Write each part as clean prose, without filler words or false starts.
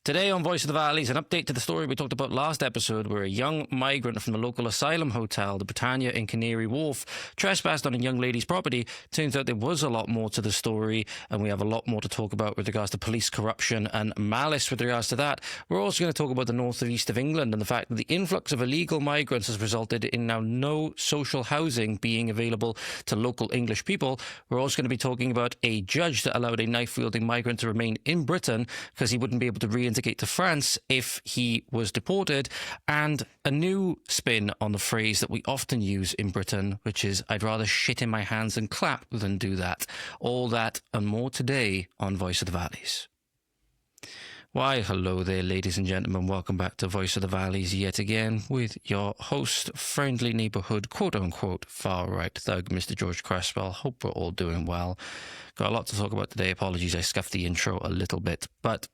Today on Voice of the Valleys, an update to the story we talked about last episode, where a young migrant from the local asylum hotel, the Britannia in Canary Wharf, trespassed on a young lady's property. Turns out there was a lot more to the story, and we have a lot more to talk about with regards to police corruption and malice with regards to that. We're also going to talk about the north and east of England and the fact that the influx of illegal migrants has resulted in now no social housing being available to local English people. We're also going to be talking about a judge that allowed a knife-wielding migrant to remain in Britain because he wouldn't be able to reintegrate to France if he was deported, and a new spin on the phrase that we often use in Britain, which is, I'd rather shit in my hands and clap than do that. All that and more today on Voice of the Valleys. Why, hello there, ladies and gentlemen. Welcome back to Voice of the Valleys yet again with your host, friendly neighbourhood, quote-unquote, far-right thug, Mr. George Cresswell. Hope we're all doing well. Got a lot to talk about today. Apologies, I scuffed the intro a little bit, but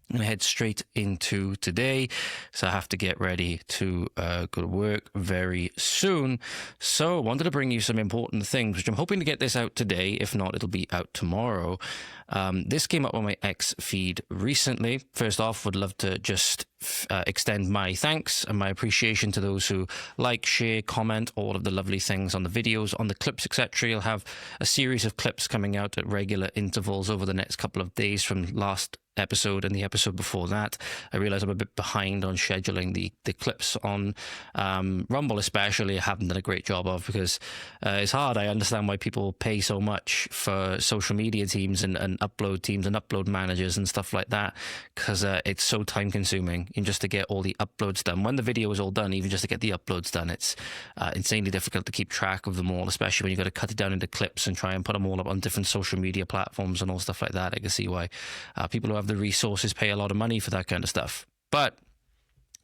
I'm going to head straight into today, so I have to get ready to go to work very soon. So I wanted to bring you some important things, which I'm hoping to get this out today. If not, it'll be out tomorrow. This came up on my X feed recently. First off, would love to just extend my thanks and my appreciation to those who like, share, comment, all of the lovely things on the videos, on the clips, etc. You'll have a series of clips coming out at regular intervals over the next couple of days from last episode and the episode before that. I realize I'm a bit behind on scheduling the clips on Rumble, especially. I haven't done a great job of, because it's hard. I understand why people pay so much for social media teams and upload teams and upload managers and stuff like that, because it's so time consuming, and just to get all the uploads done. When the video is all done, even just to get the uploads done, it's insanely difficult to keep track of them all, especially when you've got to cut it down into clips and try and put them all up on different social media platforms and all stuff like that. I can see why people who have the resources pay a lot of money for that kind of stuff. But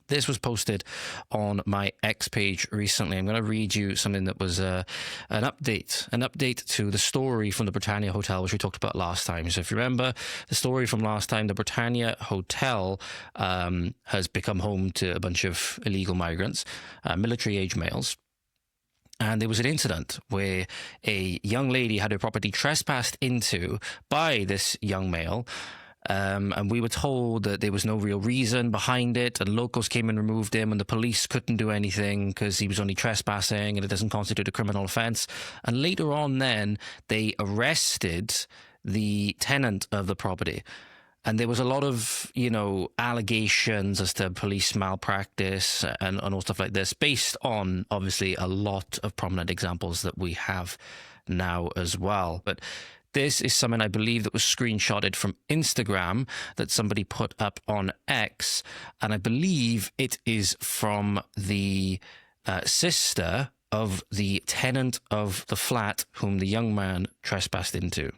this was posted on my X page recently. I'm going to read you something that was an update to the story from the Britannia Hotel, which we talked about last time. So if you remember the story from last time, the Britannia Hotel has become home to a bunch of illegal migrants, military-age males. And there was an incident where a young lady had her property trespassed into by this young male. And we were told that there was no real reason behind it, and locals came and removed him, and the police couldn't do anything because he was only trespassing and it doesn't constitute a criminal offence. And later on then, they arrested the tenant of the property. And there was a lot of, allegations as to police malpractice and all stuff like this, based on, obviously, a lot of prominent examples that we have now as well. But this is something I believe that was screenshotted from Instagram that somebody put up on X, and I believe it is from the sister of the tenant of the flat whom the young man trespassed into.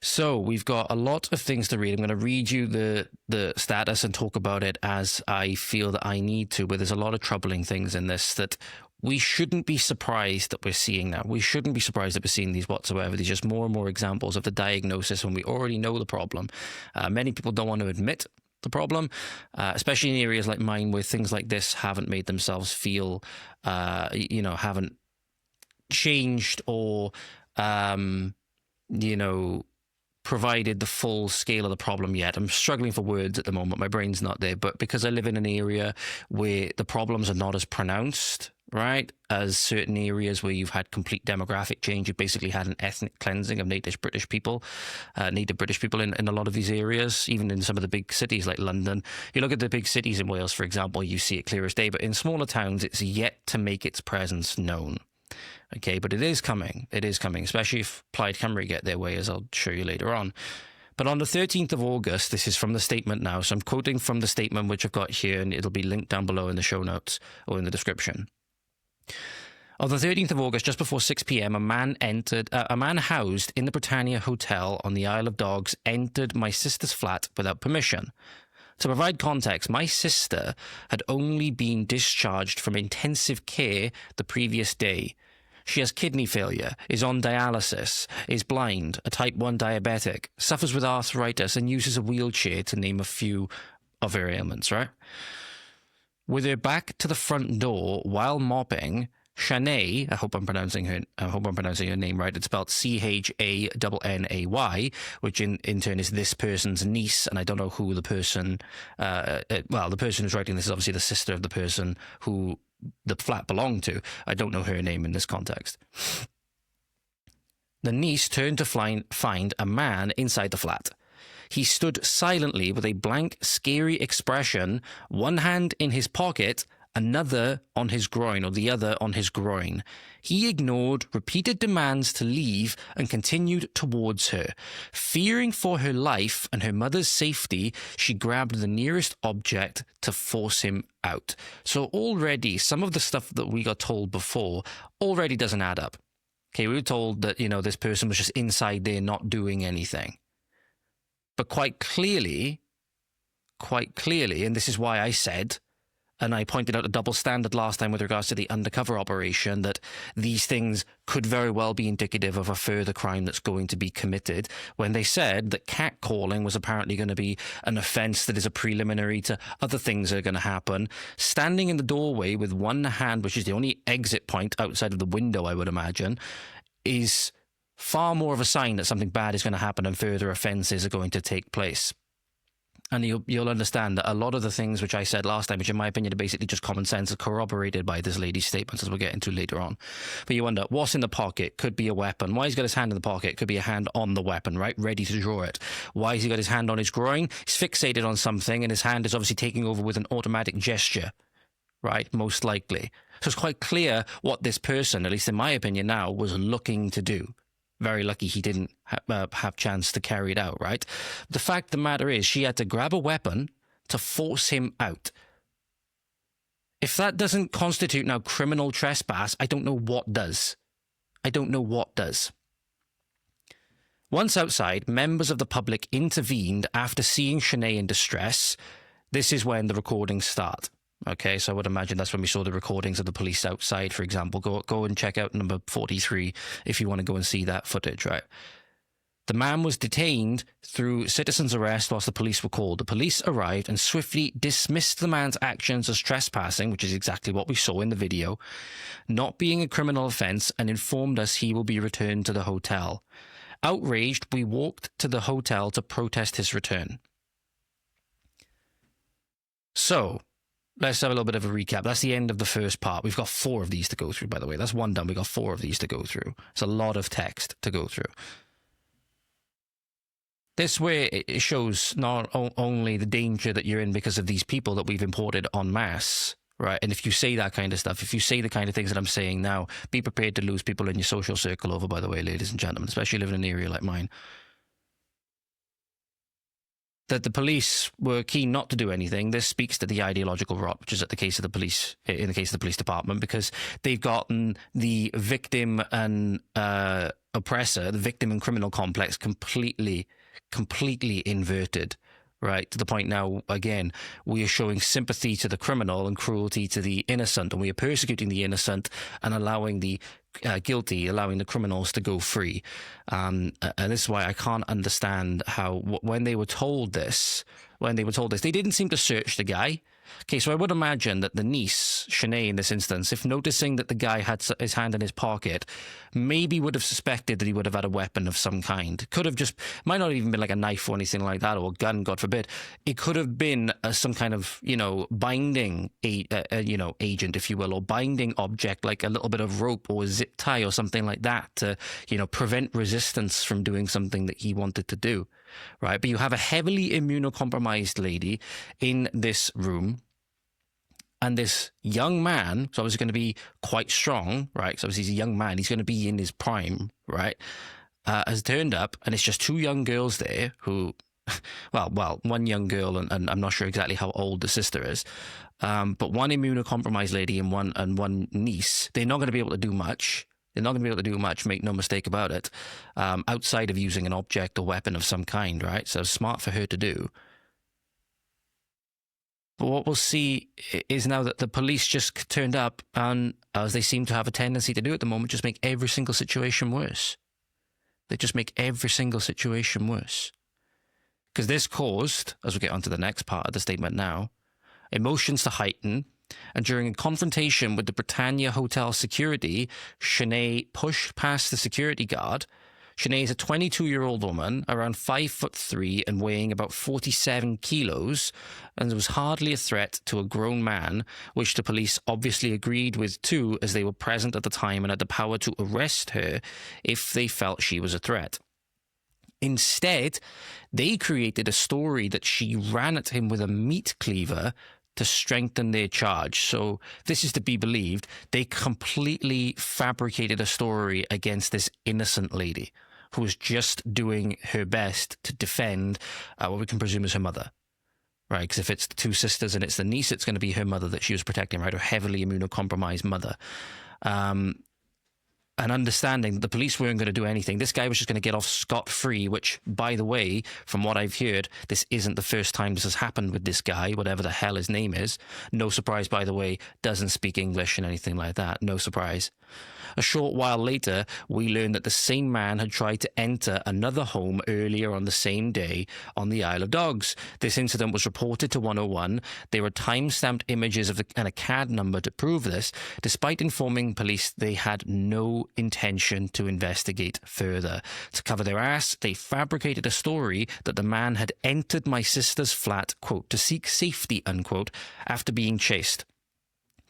So we've got a lot of things to read. I'm going to read you the status and talk about it as I feel that I need to, but there's a lot of troubling things in this that we shouldn't be surprised that we're seeing now. We shouldn't be surprised that we're seeing these whatsoever. There's just more and more examples of the diagnosis when we already know the problem. Many people don't want to admit the problem, especially in areas like mine where things like this haven't made themselves feel, haven't changed or, provided the full scale of the problem yet. I'm struggling for words at the moment. My brain's not there. But because I live in an area where the problems are not as pronounced, right, as certain areas where you've had complete demographic change, you've basically had an ethnic cleansing of native British people in a lot of these areas, even in some of the big cities like London. You look at the big cities in Wales, for example, you see it clear as day. But in smaller towns, it's yet to make its presence known. Okay, but it is coming. It is coming, especially if Plaid Cymru get their way, as I'll show you later on. But on the 13th of August, this is from the statement now, so I'm quoting from the statement which I've got here, and it'll be linked down below in the show notes or in the description. On the 13th of August, just before 6 p.m, a man housed in the Britannia Hotel on the Isle of Dogs entered my sister's flat without permission. To provide context, my sister had only been discharged from intensive care the previous day. She has kidney failure, is on dialysis, is blind, a type 1 diabetic, suffers with arthritis, and uses a wheelchair, to name a few of her ailments, right? With her back to the front door while mopping, Shanay, I hope I'm pronouncing her name right. It's spelled Chanay, which in turn is this person's niece, and I don't know who the person. The person who's writing this is obviously the sister of the person who the flat belonged to. I don't know her name in this context. The niece turned to find a man inside the flat. He stood silently with a blank, scary expression, one hand in his pocket, another on his groin, or the other on his groin. He ignored repeated demands to leave and continued towards her. Fearing for her life and her mother's safety, she grabbed the nearest object to force him out. So already, some of the stuff that we got told before already doesn't add up. Okay, we were told that, this person was just inside there not doing anything. But quite clearly, and this is why I said, and I pointed out a double standard last time with regards to the undercover operation, that these things could very well be indicative of a further crime that's going to be committed, when they said that catcalling was apparently going to be an offence that is a preliminary to other things that are going to happen. Standing in the doorway with one hand, which is the only exit point outside of the window, I would imagine, is far more of a sign that something bad is going to happen and further offences are going to take place. And you'll understand that a lot of the things which I said last time, which in my opinion are basically just common sense, are corroborated by this lady's statements, as we'll get into later on. But you wonder, what's in the pocket? Could be a weapon. Why he's got his hand in the pocket? Could be a hand on the weapon, right? Ready to draw it. Why has he got his hand on his groin? He's fixated on something, and his hand is obviously taking over with an automatic gesture, right? Most likely. So it's quite clear what this person, at least in my opinion now, was looking to do. Very lucky he didn't have chance to carry it out, right? The fact of the matter is, she had to grab a weapon to force him out. If that doesn't constitute now criminal trespass, I don't know what does. Once outside, members of the public intervened after seeing Shanay in distress. This is when the recordings start. Okay, so I would imagine that's when we saw the recordings of the police outside, for example. Go and check out number 43 if you want to go and see that footage, right? The man was detained through citizen's arrest whilst the police were called. The police arrived and swiftly dismissed the man's actions as trespassing, which is exactly what we saw in the video, not being a criminal offence, and informed us he will be returned to the hotel. Outraged, we walked to the hotel to protest his return. So, let's have a little bit of a recap. That's the end of the first part. We've got 4 of these to go through, by the way. That's one done. We've got 4 of these to go through. It's a lot of text to go through. This way, it shows not only the danger that you're in because of these people that we've imported en masse, right? And if you say that kind of stuff, if you say the kind of things that I'm saying now, be prepared to lose people in your social circle over, by the way, ladies and gentlemen, especially living in an area like mine. That the police were keen not to do anything. This speaks to the ideological rot, which is in the case of the police department, because they've gotten the victim and oppressor, the victim and criminal complex completely inverted, right? To the point now, again, we are showing sympathy to the criminal and cruelty to the innocent, and we are persecuting the innocent and allowing the guilty, allowing the criminals to go free. And this is why I can't understand how, when they were told this, they didn't seem to search the guy. Okay, so I would imagine that the niece, Shanay, in this instance, if noticing that the guy had his hand in his pocket, maybe would have suspected that he would have had a weapon of some kind. Could have just, might not even been like a knife or anything like that, or a gun, God forbid. It could have been some kind of, binding, agent, if you will, or binding object, like a little bit of rope or a zip tie or something like that to, prevent resistance from doing something that he wanted to do. Right, but you have a heavily immunocompromised lady in this room, and this young man, so obviously going to be quite strong, right? So obviously he's a young man, he's going to be in his prime, right? Has turned up, and it's just 2 young girls there who, well, one young girl, and I'm not sure exactly how old the sister is, but one immunocompromised lady and one niece. They're not going to be able to do much. Make no mistake about it, outside of using an object or weapon of some kind, right? So smart for her to do. But what we'll see is now that the police just turned up, and as they seem to have a tendency to do at the moment, just make every single situation worse. They just make every single situation worse. Because this caused, as we get onto the next part of the statement now, emotions to heighten, And during a confrontation with the Britannia hotel security, Shanae pushed past the security guard. Shanae is a 22-year-old woman, around 5'3" and weighing about 47 kilos, and was hardly a threat to a grown man, which the police obviously agreed with too, as they were present at the time and had the power to arrest her if they felt she was a threat. Instead, they created a story that she ran at him with a meat cleaver to strengthen their charge. So this is to be believed. They completely fabricated a story against this innocent lady who was just doing her best to defend what we can presume is her mother, right? Because if it's the two sisters and it's the niece, it's going to be her mother that she was protecting, right? Her heavily immunocompromised mother. And understanding that the police weren't going to do anything. This guy was just going to get off scot-free, which, by the way, from what I've heard, this isn't the first time this has happened with this guy, whatever the hell his name is. No surprise, by the way, doesn't speak English and anything like that. No surprise. A short while later, we learned that the same man had tried to enter another home earlier on the same day on the Isle of Dogs. This incident was reported to 101. There were time-stamped images of and a CAD number to prove this. Despite informing police, they had no intention to investigate further. To cover their ass, they fabricated a story that the man had entered my sister's flat, quote, to seek safety, unquote, after being chased.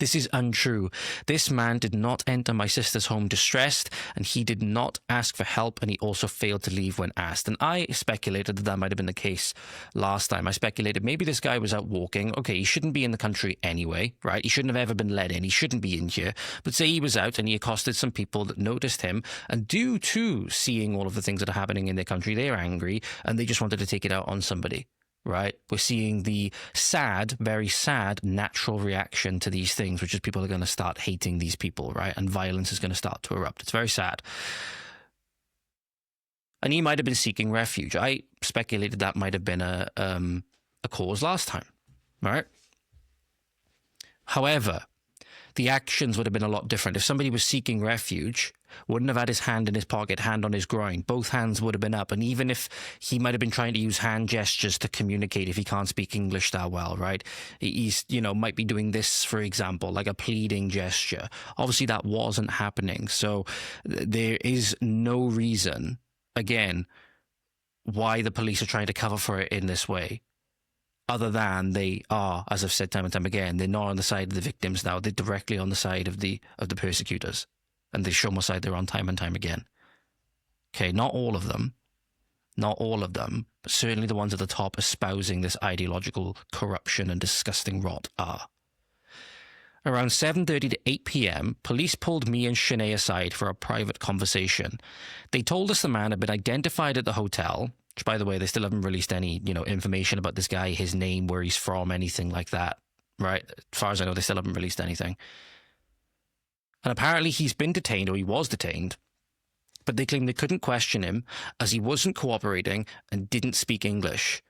This is untrue. This man did not enter my sister's home distressed, and he did not ask for help, and he also failed to leave when asked. And I speculated that that might have been the case last time. I speculated maybe this guy was out walking. Okay, he shouldn't be in the country anyway, right? He shouldn't have ever been let in. He shouldn't be in here. But say he was out and he accosted some people that noticed him, and due to seeing all of the things that are happening in their country, they're angry, and they just wanted to take it out on somebody. Right? We're seeing the sad, very sad, natural reaction to these things, which is people are going to start hating these people, right? And violence is going to start to erupt. It's very sad. And he might have been seeking refuge. I speculated that might have been a cause last time, right? However, the actions would have been a lot different. If somebody was seeking refuge, wouldn't have had his hand in his pocket, hand on his groin. Both hands would have been up. And even if he might have been trying to use hand gestures to communicate if he can't speak English that well, right? He's, might be doing this, for example, like a pleading gesture. Obviously, that wasn't happening. So there is no reason, again, why the police are trying to cover for it in this way. Other than they are, as I've said time and time again, they're not on the side of the victims now. They're directly on the side of the persecutors. And they show what side they're on time and time again. Okay, not all of them, but certainly the ones at the top espousing this ideological corruption and disgusting rot are. Around 7:30 to 8 p.m., police pulled me and Shanae aside for a private conversation. They told us the man had been identified at the hotel, which, by the way, they still haven't released any, information about this guy, his name, where he's from, anything like that, right? As far as I know, they still haven't released anything. And apparently he's been detained, or he was detained, but they claim they couldn't question him as he wasn't cooperating and didn't speak English.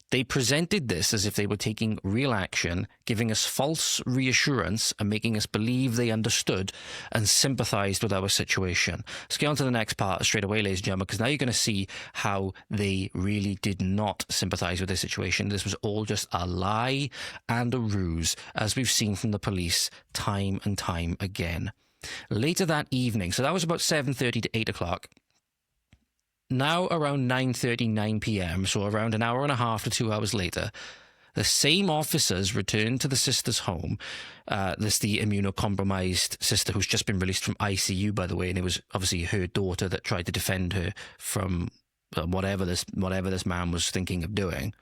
They presented this as if they were taking real action, giving us false reassurance and making us believe they understood and sympathized with our situation. Let's get on to the next part straight away, ladies and gentlemen, because now you're going to see how they really did not sympathize with their situation. This was all just a lie and a ruse, as we've seen from the police time and time again. Later that evening, so that was about 7:30 to 8 o'clock. Now around 9:30, 9 p.m., so around an hour and a half to 2 hours later, the same officers returned to the sister's home. This the immunocompromised sister who's just been released from ICU, by the way, and it was obviously her daughter that tried to defend her from whatever this man was thinking of doing,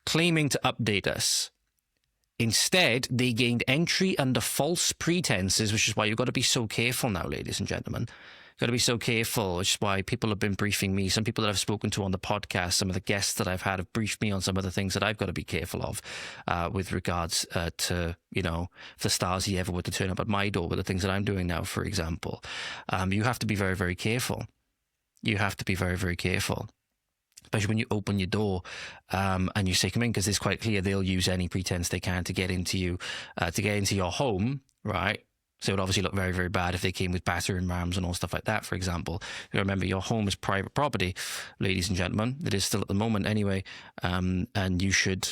claiming to update us. Instead, they gained entry under false pretenses, which is why you've got to be so careful now, ladies and gentlemen. You've got to be so careful, which is why people have been briefing me. Some people that I've spoken to on the podcast, some of the guests that I've had have briefed me on some of the things that I've got to be careful of with regards to, if the Stasi ever were to turn up at my door with the things that I'm doing now, for example. You have to be very, very careful. You have to be very, very careful. Especially when you open your door and you say, come in, because it's quite clear they'll use any pretense they can to get into you, to get into your home, right? So it would obviously look very, very bad if they came with battering rams and all stuff like that, for example. Remember, your home is private property, ladies and gentlemen. It is still at the moment anyway. And you should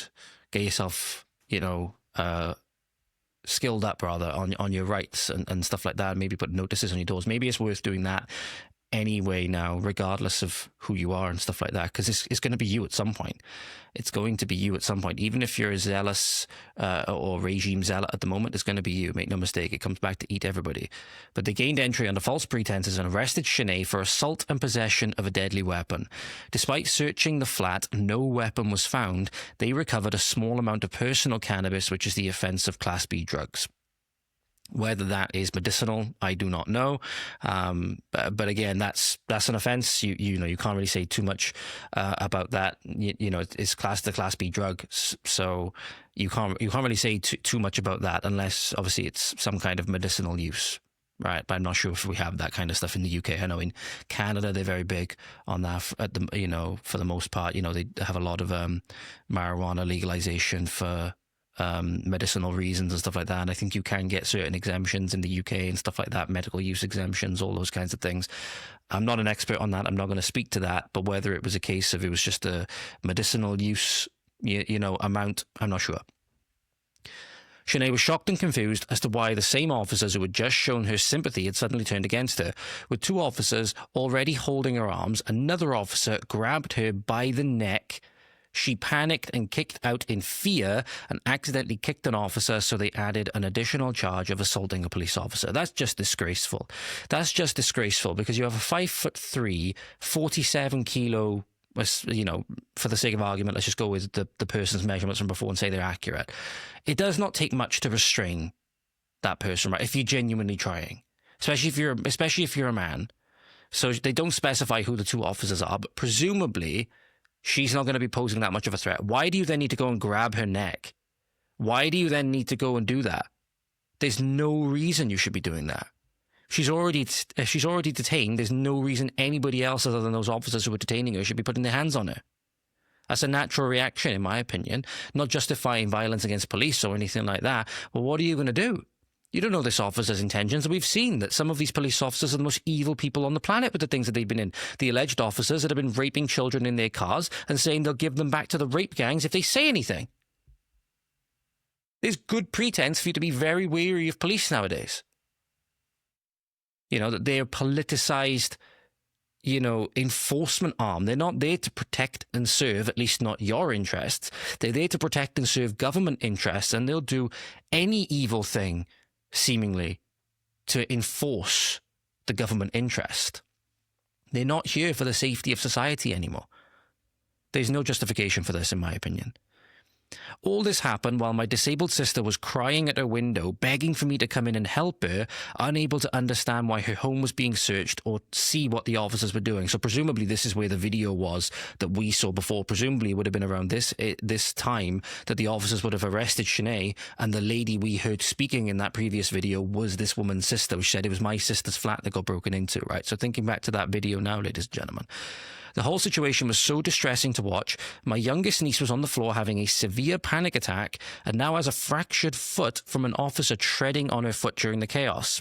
get yourself, skilled up rather on your rights and stuff like that. Maybe put notices on your doors. Maybe it's worth doing that anyway now, regardless of who you are and stuff like that, because it's going to be you at some point. It's going to be you at some point. Even if you're a zealous or regime zealot at the moment, it's going to be you. Make no mistake, it comes back to eat everybody. But they gained entry under false pretenses and arrested Sinead for assault and possession of a deadly weapon. Despite searching the flat, no weapon was found. They recovered a small amount of personal cannabis, which is the offence of Class B drugs. Whether that is medicinal, I do not know. But again, that's an offence. You know, you can't really say too much about that. You know, it's classed as a Class B drug, so you can't really say too much about that unless obviously it's some kind of medicinal use, right? But I'm not sure if we have that kind of stuff in the UK. I know in Canada they're very big on that. For the most part, you know, they have a lot of marijuana legalization for medicinal reasons and stuff like that. And I think you can get certain exemptions in the UK and stuff like that, medical use exemptions, all those kinds of things. I'm not an expert on that. I'm not going to speak to that. But whether it was a case of it was just a medicinal use, amount, I'm not sure. Sinead was shocked and confused as to why the same officers who had just shown her sympathy had suddenly turned against her. With two officers already holding her arms, another officer grabbed her by the neck. She panicked and kicked out in fear and accidentally kicked an officer, so they added an additional charge of assaulting a police officer. That's just disgraceful. That's just disgraceful because you have a 5'3", 47 kilo, for the sake of argument, let's just go with the person's measurements from before and say they're accurate. It does not take much to restrain that person, right? If you're genuinely trying, especially if you're a man. So they don't specify who the two officers are, but presumably she's not going to be posing that much of a threat. Why do you then need to go and grab her neck? Why do you then need to go and do that? There's no reason you should be doing that. She's already detained. There's no reason anybody else other than those officers who were detaining her should be putting their hands on her. That's a natural reaction, in my opinion. Not justifying violence against police or anything like that. Well, what are you going to do? You don't know this officer's intentions. We've seen that some of these police officers are the most evil people on the planet with the things that they've been in. The alleged officers that have been raping children in their cars and saying they'll give them back to the rape gangs if they say anything. There's good pretense for you to be very wary of police nowadays. You know, that they're politicized, enforcement arm. They're not there to protect and serve, at least not your interests. They're there to protect and serve government interests, and they'll do any evil thing seemingly to enforce the government interest. They're not here for the safety of society anymore. There's no justification for this, in my opinion. All this happened while my disabled sister was crying at her window, begging for me to come in and help her, unable to understand why her home was being searched or see what the officers were doing. So presumably this is where the video was that we saw before. Presumably it would have been around this time that the officers would have arrested Sinead, and the lady we heard speaking in that previous video was this woman's sister. She said it was my sister's flat that got broken into, right? So thinking back to that video now, ladies and gentlemen, the whole situation was so distressing to watch. My youngest niece was on the floor having a severe panic attack and now has a fractured foot from an officer treading on her foot during the chaos.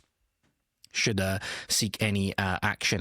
Should seek any action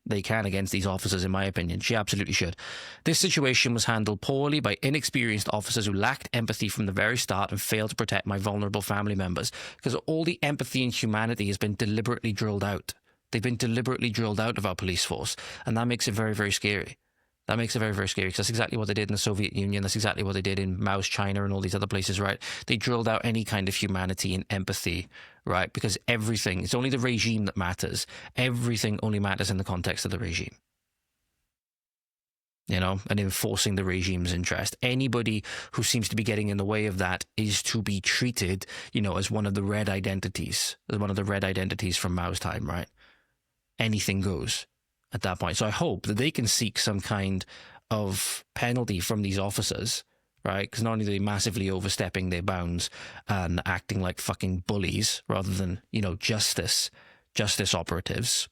they can against these officers, in my opinion. She absolutely should. This situation was handled poorly by inexperienced officers who lacked empathy from the very start and failed to protect my vulnerable family members, because all the empathy and humanity has been deliberately drilled out. They've been deliberately drilled out of our police force, and that makes it very, very scary. That makes it very, very scary, because that's exactly what they did in the Soviet Union. That's exactly what they did in Mao's China and all these other places, right? They drilled out any kind of humanity and empathy, right? Because it's only the regime that matters. Everything only matters in the context of the regime. And enforcing the regime's interest. Anybody who seems to be getting in the way of that is to be treated, as one of the red identities, from Mao's time, right? Anything goes at that point. So I hope that they can seek some kind of penalty from these officers, right? Because not only are they massively overstepping their bounds and acting like fucking bullies rather than, justice operatives,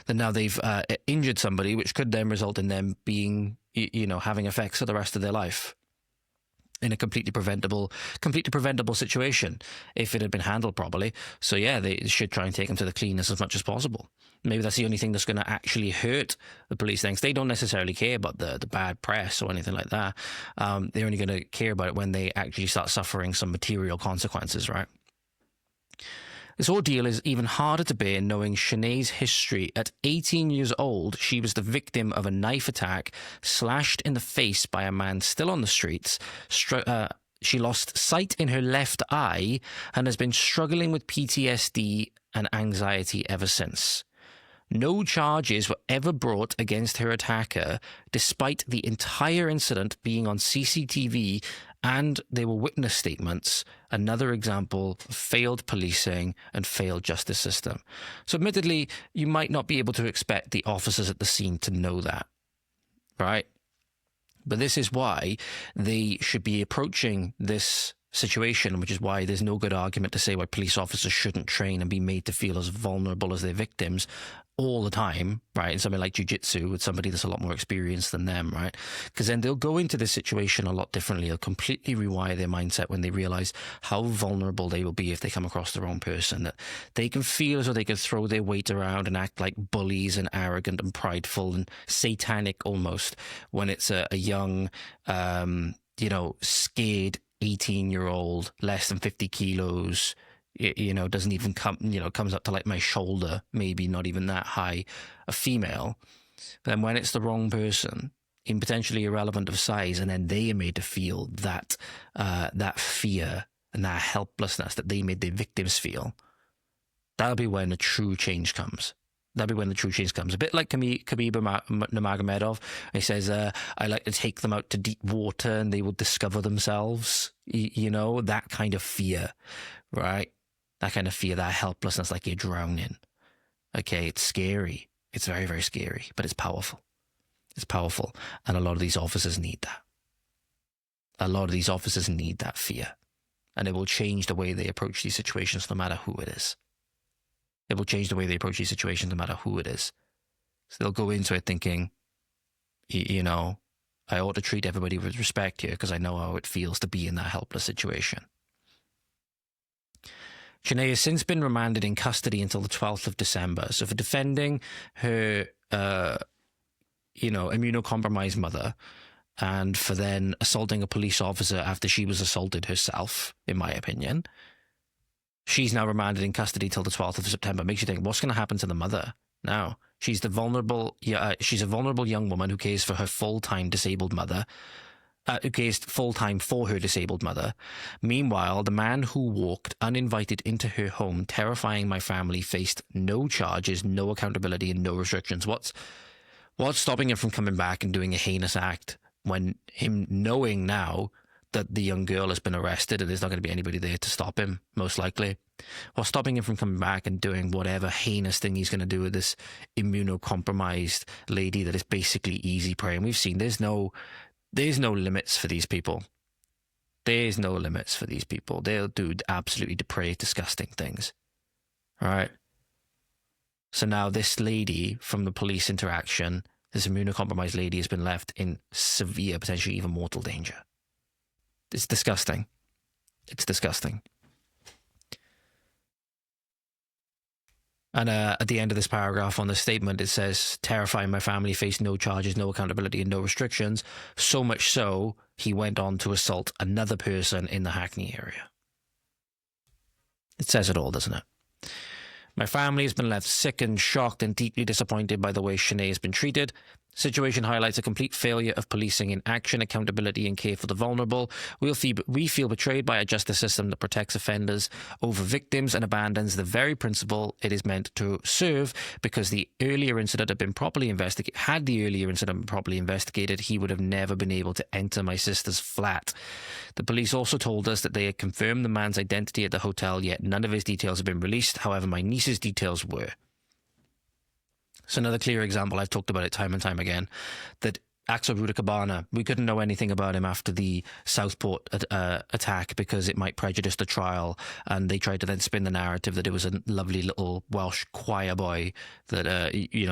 then now they've injured somebody, which could then result in them being, having effects for the rest of their life. in a completely preventable situation if it had been handled properly. So yeah, they should try and take them to the cleaners as much as possible. Maybe that's the only thing that's going to actually hurt the police things. They don't necessarily care about the bad press or anything like that. They're only going to care about it when they actually start suffering some material consequences, right? This ordeal is even harder to bear knowing Shanae's history. At 18 years old, she was the victim of a knife attack, slashed in the face by a man still on the streets. She lost sight in her left eye and has been struggling with PTSD and anxiety ever since. No charges were ever brought against her attacker, despite the entire incident being on CCTV, and there were witness statements. Another example of failed policing and failed justice system. So admittedly, you might not be able to expect the officers at the scene to know that, right? But this is why they should be approaching this situation, which is why there's no good argument to say why police officers shouldn't train and be made to feel as vulnerable as their victims all the time, right? In something like jiu-jitsu with somebody that's a lot more experienced than them, right? Because then they'll go into this situation a lot differently. They'll completely rewire their mindset when they realize how vulnerable they will be if they come across the wrong person, that they can feel as though they could throw their weight around and act like bullies and arrogant and prideful and satanic almost when it's a young, scared 18-year-old, less than 50 kilos, doesn't even come, comes up to like my shoulder, maybe not even that high, a female. Then when it's the wrong person, in potentially irrelevant of size, and then they are made to feel that fear and that helplessness that they made their victims feel, that'll be when the true change comes. That'll be when the true change comes. A bit like Khabib Nurmagomedov. He says, I like to take them out to deep water and they will discover themselves. That kind of fear, right? That kind of fear, that helplessness, like you're drowning. Okay, it's scary. It's very, very scary, but it's powerful. It's powerful. And a lot of these officers need that. A lot of these officers need that fear. And it will change the way they approach these situations no matter who it is. It will change the way they approach these situations no matter who it is. So they'll go into it thinking, I ought to treat everybody with respect here because I know how it feels to be in that helpless situation. Shanae has since been remanded in custody until the 12th of December. So for defending her, immunocompromised mother and for then assaulting a police officer after she was assaulted herself, in my opinion, she's now remanded in custody till the 12th of September. Makes you think, what's going to happen to the mother now? She's a vulnerable young woman who cares for her full-time disabled mother, who cares full-time for her disabled mother. Meanwhile, the man who walked uninvited into her home, terrifying my family, faced no charges, no accountability, and no restrictions. What's stopping him from coming back and doing a heinous act when him knowing now that the young girl has been arrested and there's not going to be anybody there to stop him, most likely? What's stopping him from coming back and doing whatever heinous thing he's going to do with this immunocompromised lady that is basically easy prey? And we've seen there's no limits for these people. There's no limits for these people. They'll do absolutely depraved, disgusting things. All right? So now this lady from the police interaction, this immunocompromised lady, has been left in severe, potentially even mortal danger. It's disgusting. It's disgusting. And at the end of this paragraph on the statement, it says, terrifying my family, faced no charges, no accountability, and no restrictions. So much so, he went on to assault another person in the Hackney area. It says it all, doesn't it? My family has been left sickened, shocked, and deeply disappointed by the way Shanae has been treated. Situation highlights a complete failure of policing in action, accountability, and care for the vulnerable. We feel betrayed by a justice system that protects offenders over victims and abandons the very principle it is meant to serve, because the earlier incident had been properly investigated. Had the earlier incident been properly investigated, he would have never been able to enter my sister's flat. The police also told us that they had confirmed the man's identity at the hotel, yet none of his details had been released. However, my niece's details were. So another clear example, I've talked about it time and time again, that Axel Rudakabana, we couldn't know anything about him after the Southport attack because it might prejudice the trial, and they tried to then spin the narrative that it was a lovely little Welsh choir boy that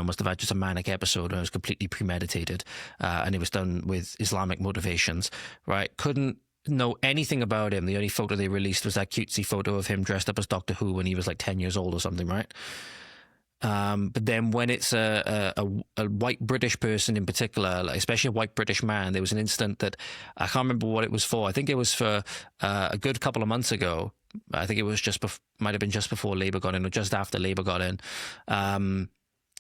must have had just a manic episode and it was completely premeditated, and it was done with Islamic motivations, right? Couldn't know anything about him. The only photo they released was that cutesy photo of him dressed up as Doctor Who when he was like 10 years old or something, right? But then when it's a white British person in particular, like especially a white British man, there was an incident that I can't remember what it was for. I think it was for a good couple of months ago. I think it was might have been just before Labour got in or just after Labour got in.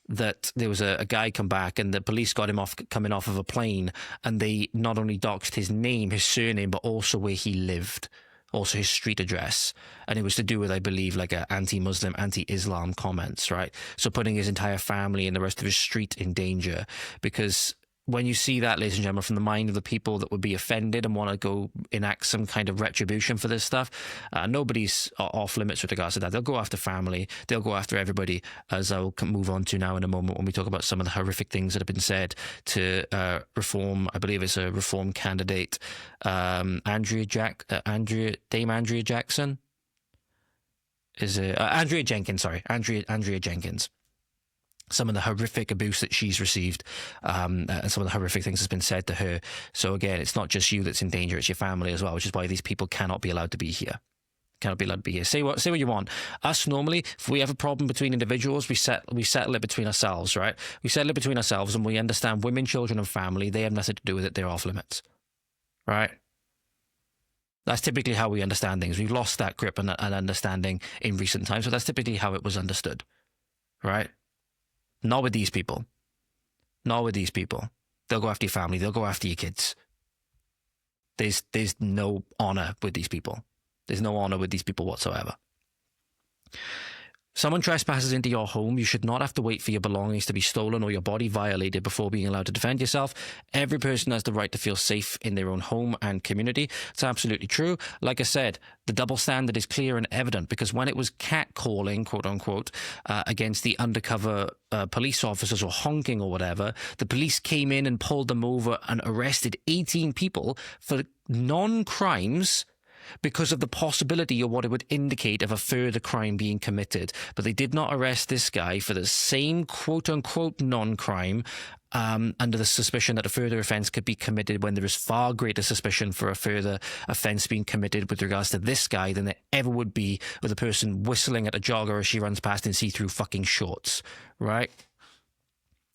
That there was a guy come back and the police got him coming off of a plane, and they not only doxed his name, his surname, but also where he lived, also his street address. And it was to do with, I believe, like a anti-Muslim, anti-Islam comments, right? So putting his entire family and the rest of his street in danger. Because when you see that, ladies and gentlemen, from the mind of the people that would be offended and want to go enact some kind of retribution for this stuff, nobody's off limits with regards to that. They'll go after family. They'll go after everybody, as I'll move on to now in a moment when we talk about some of the horrific things that have been said to reform. I believe it's a reform candidate, Dame Andrea Jackson. Is it Andrea Jenkyns? Sorry, Andrea Jenkyns. Some of the horrific abuse that she's received, and some of the horrific things that's been said to her. So again, it's not just you that's in danger; it's your family as well, which is why these people cannot be allowed to be here. Cannot be allowed to be here. Say what you want. Us normally, if we have a problem between individuals, we settle it between ourselves, right? We settle it between ourselves, and we understand women, children, and family. They have nothing to do with it. They're off limits, right? That's typically how we understand things. We've lost that grip and understanding in recent times, but that's typically how it was understood, right? Not with these people. Not with these people. They'll go after your family. They'll go after your kids. There's no honor with these people. There's no honor with these people whatsoever. Someone trespasses into your home, you should not have to wait for your belongings to be stolen or your body violated before being allowed to defend yourself. Every person has the right to feel safe in their own home and community. It's absolutely true. Like I said, the double standard is clear and evident, because when it was catcalling, quote unquote, against the undercover police officers or honking or whatever, the police came in and pulled them over and arrested 18 people for non-crimes because of the possibility or what it would indicate of a further crime being committed. But they did not arrest this guy for the same quote-unquote non-crime under the suspicion that a further offence could be committed when there is far greater suspicion for a further offence being committed with regards to this guy than there ever would be with a person whistling at a jogger as she runs past in see-through fucking shorts, right?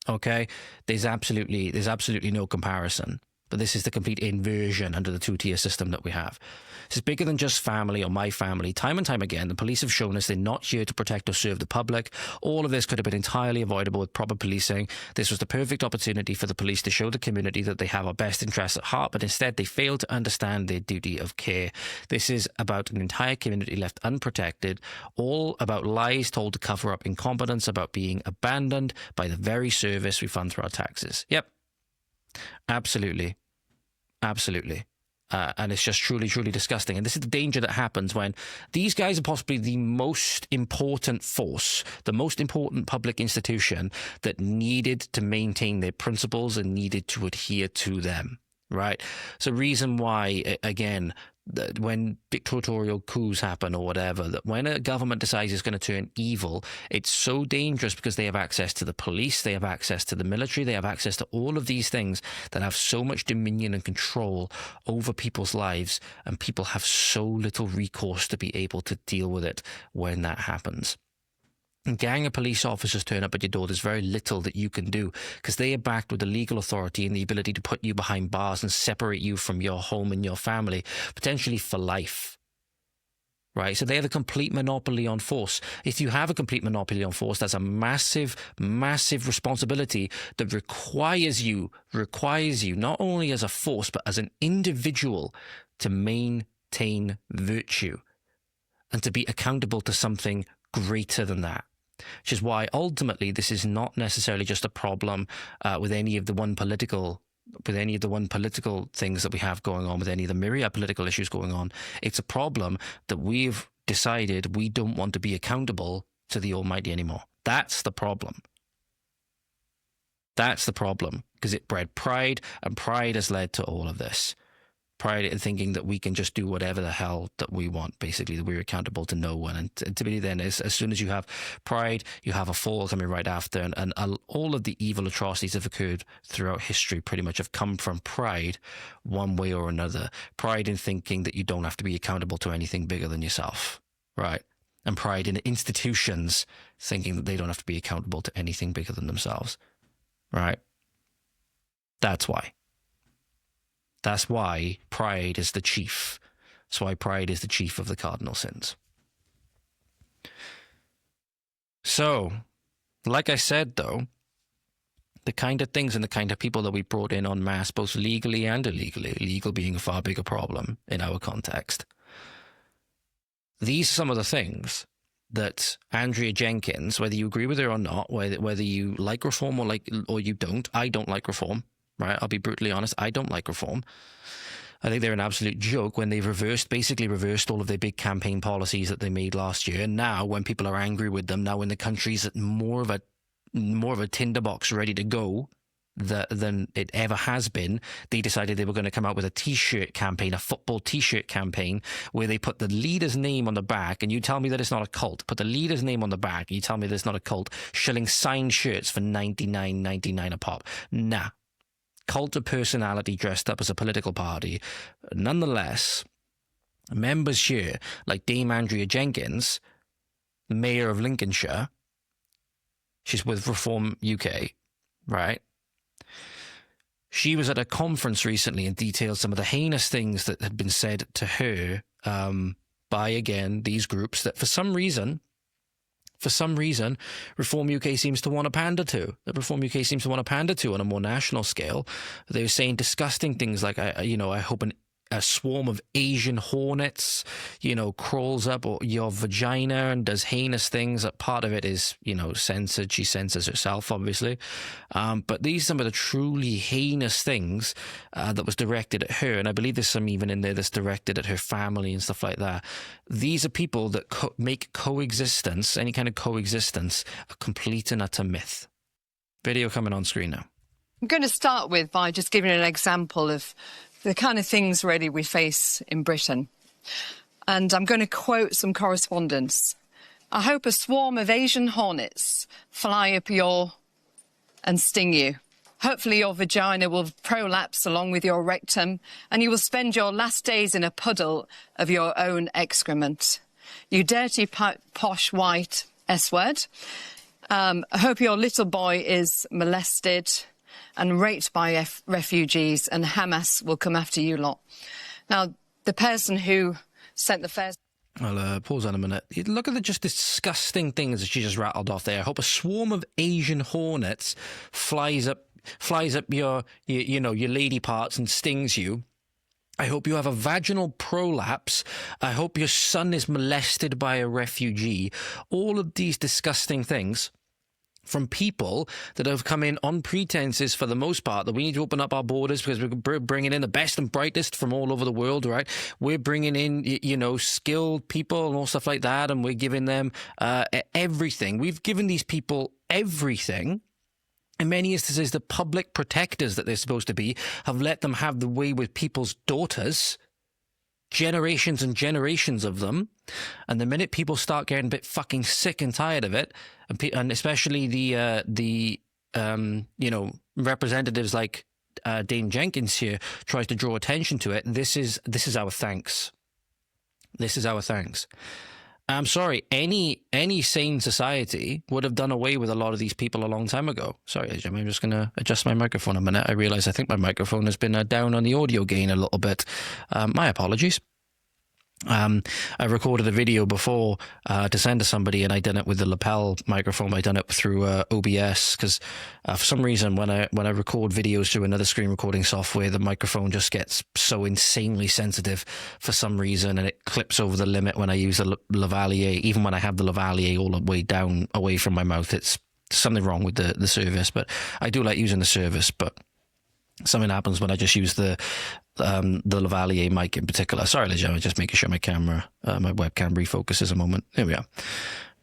Okay? There's absolutely no comparison. But this is the complete inversion under the two-tier system that we have. This is bigger than just family or my family. Time and time again, the police have shown us they're not here to protect or serve the public. All of this could have been entirely avoidable with proper policing. This was the perfect opportunity for the police to show the community that they have our best interests at heart, but instead they failed to understand their duty of care. This is about an entire community left unprotected, all about lies told to cover up incompetence, about being abandoned by the very service we fund through our taxes. Yep. Absolutely. Absolutely. And it's just truly, truly disgusting. And this is the danger that happens when these guys are possibly the most important force, the most important public institution that needed to maintain their principles and needed to adhere to them, right? So reason why, again, that when dictatorial coups happen or whatever, that when a government decides it's going to turn evil, it's so dangerous because they have access to the police, they have access to the military, they have access to all of these things that have so much dominion and control over people's lives, and people have so little recourse to be able to deal with it when that happens. A gang of police officers turn up at your door. There's very little that you can do because they are backed with the legal authority and the ability to put you behind bars and separate you from your home and your family, potentially for life. Right? So they have a complete monopoly on force. If you have a complete monopoly on force, that's a massive, massive responsibility that requires you not only as a force, but as an individual to maintain virtue and to be accountable to something greater than that. Which is why ultimately this is not necessarily just a problem with any of the one political things that we have going on, with any of the myriad political issues going on. It's a problem that we've decided we don't want to be accountable to the Almighty anymore. That's the problem. That's the problem, because it bred pride, and pride has led to all of this. pride in thinking that we can just do whatever the hell that we want, basically, that we're accountable to no one. And to me then, as soon as you have pride, you have a fall coming right after. And all of the evil atrocities that have occurred throughout history pretty much have come from pride one way or another. Pride in thinking that you don't have to be accountable to anything bigger than yourself, right? And pride in institutions thinking that they don't have to be accountable to anything bigger than themselves, right? That's why. That's why pride is the chief. That's why pride is the chief of the cardinal sins. So, like I said, though, the kind of things and the kind of people that we brought in en masse, both legally and illegally, illegal being a far bigger problem in our context, these are some of the things that Andrea Jenkyns, whether you agree with her or not, whether you like reform or you don't, I don't like reform, right? I'll be brutally honest, I don't like reform. I think they're an absolute joke when they've basically reversed all of their big campaign policies that they made last year. And now when people are angry with them, now when the country's at more of a tinderbox ready to go than it ever has been, they decided they were going to come out with a t-shirt campaign, a football t-shirt campaign, where they put the leader's name on the back, and you tell me that it's not a cult. Put the leader's name on the back, and you tell me that it's not a cult, selling signed shirts for $99.99 a pop. Nah. Cult of personality dressed up as a political party. Nonetheless, members here, like Dame Andrea Jenkyns, the mayor of Lincolnshire, she's with Reform UK, right? She was at a conference recently and detailed some of the heinous things that had been said to her by, again, these groups that for some reason, Reform UK seems to want to pander to. That Reform UK seems to want to pander to on a more national scale. They were saying disgusting things like, I hope a swarm of Asian hornets, crawls up your vagina and does heinous things. Part of it is, censored. She censors herself, obviously. But these are some of the truly heinous things that was directed at her. And I believe there's some even in there that's directed at her family and stuff like that. These are people that make coexistence, any kind of coexistence, a complete and utter myth. Video coming on screen now. I'm going to start by just giving an example of the kind of things really we face in Britain. And I'm going to quote some correspondence. I hope a swarm of Asian hornets fly up and sting you. Hopefully your vagina will prolapse along with your rectum and you will spend your last days in a puddle of your own excrement. You dirty, posh, white S-word. I hope your little boy is molested and raped by refugees, and Hamas will come after you lot. Now, the person who sent the first... I'll pause on a minute. Look at the just disgusting things that she just rattled off there. I hope a swarm of Asian hornets flies up your lady parts and stings you. I hope you have a vaginal prolapse. I hope your son is molested by a refugee. All of these disgusting things from people that have come in on pretenses, for the most part, that we need to open up our borders because we're bringing in the best and brightest from all over the world, right? We're bringing in, skilled people and all stuff like that, and we're giving them everything. We've given these people everything. In many instances, the public protectors that they're supposed to be have let them have the way with people's daughters, generations and generations of them. And the minute people start getting a bit fucking sick and tired of it, and especially the representatives like Dame Jenkyns here tries to draw attention to it, this is our thanks. This is our thanks. I'm sorry, any sane society would have done away with a lot of these people a long time ago. Sorry, I'm just going to adjust my microphone a minute. I realize I think my microphone has been down on the audio gain a little bit. My apologies. I recorded a video before to send to somebody, and I done it with the lapel microphone. I done it through OBS because for some reason when I record videos through another screen recording software, the microphone just gets so insanely sensitive for some reason, and it clips over the limit when I use the lavalier. Even when I have the lavalier all the way down away from my mouth, it's something wrong with the service. But I do like using the service, but something happens when I just use the lavalier mic in particular. Sorry, I'm just making sure my webcam refocuses a moment. There we are.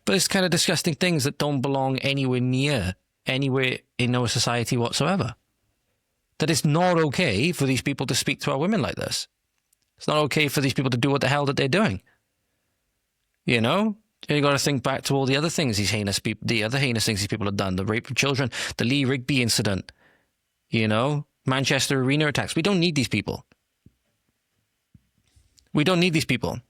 But it's kind of disgusting things that don't belong anywhere in our society whatsoever. That it's not okay for these people to speak to our women like this. It's not okay for these people to do what the hell that they're doing. You know? You got to think back to all the other things the other heinous things these people have done. The rape of children, the Lee Rigby incident, you know? Manchester Arena attacks. We don't need these people. We don't need these people.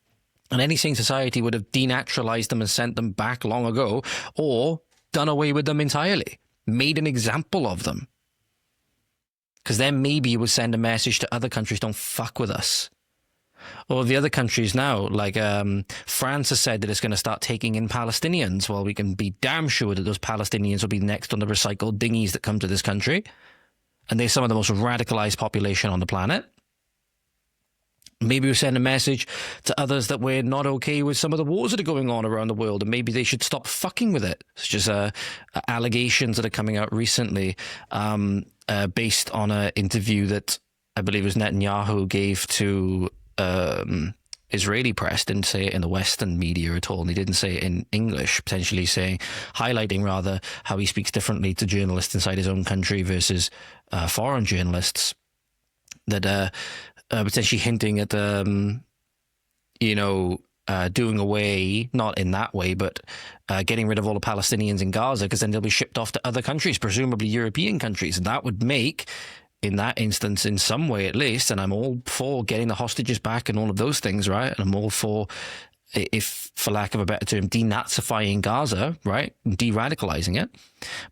And any sane society would have denaturalized them and sent them back long ago, or done away with them entirely. Made an example of them. Because then maybe it would send a message to other countries, don't fuck with us. Or the other countries now, like France has said that it's going to start taking in Palestinians. Well, we can be damn sure that those Palestinians will be next on the recycled dinghies that come to this country. And they're some of the most radicalized population on the planet. Maybe we send a message to others that we're not okay with some of the wars that are going on around the world, and maybe they should stop fucking with it. It's just allegations that are coming out recently based on an interview that I believe it was Netanyahu gave to Israeli press. Didn't say it in the Western media at all, and he didn't say it in English, potentially highlighting rather how he speaks differently to journalists inside his own country versus foreign journalists, that potentially hinting at doing away, not in that way, but getting rid of all the Palestinians in Gaza, because then they'll be shipped off to other countries, presumably European countries. And that would make, in that instance, in some way at least, and I'm all for getting the hostages back and all of those things, right? And I'm all for, if for lack of a better term, denazifying Gaza, right? De-radicalizing it.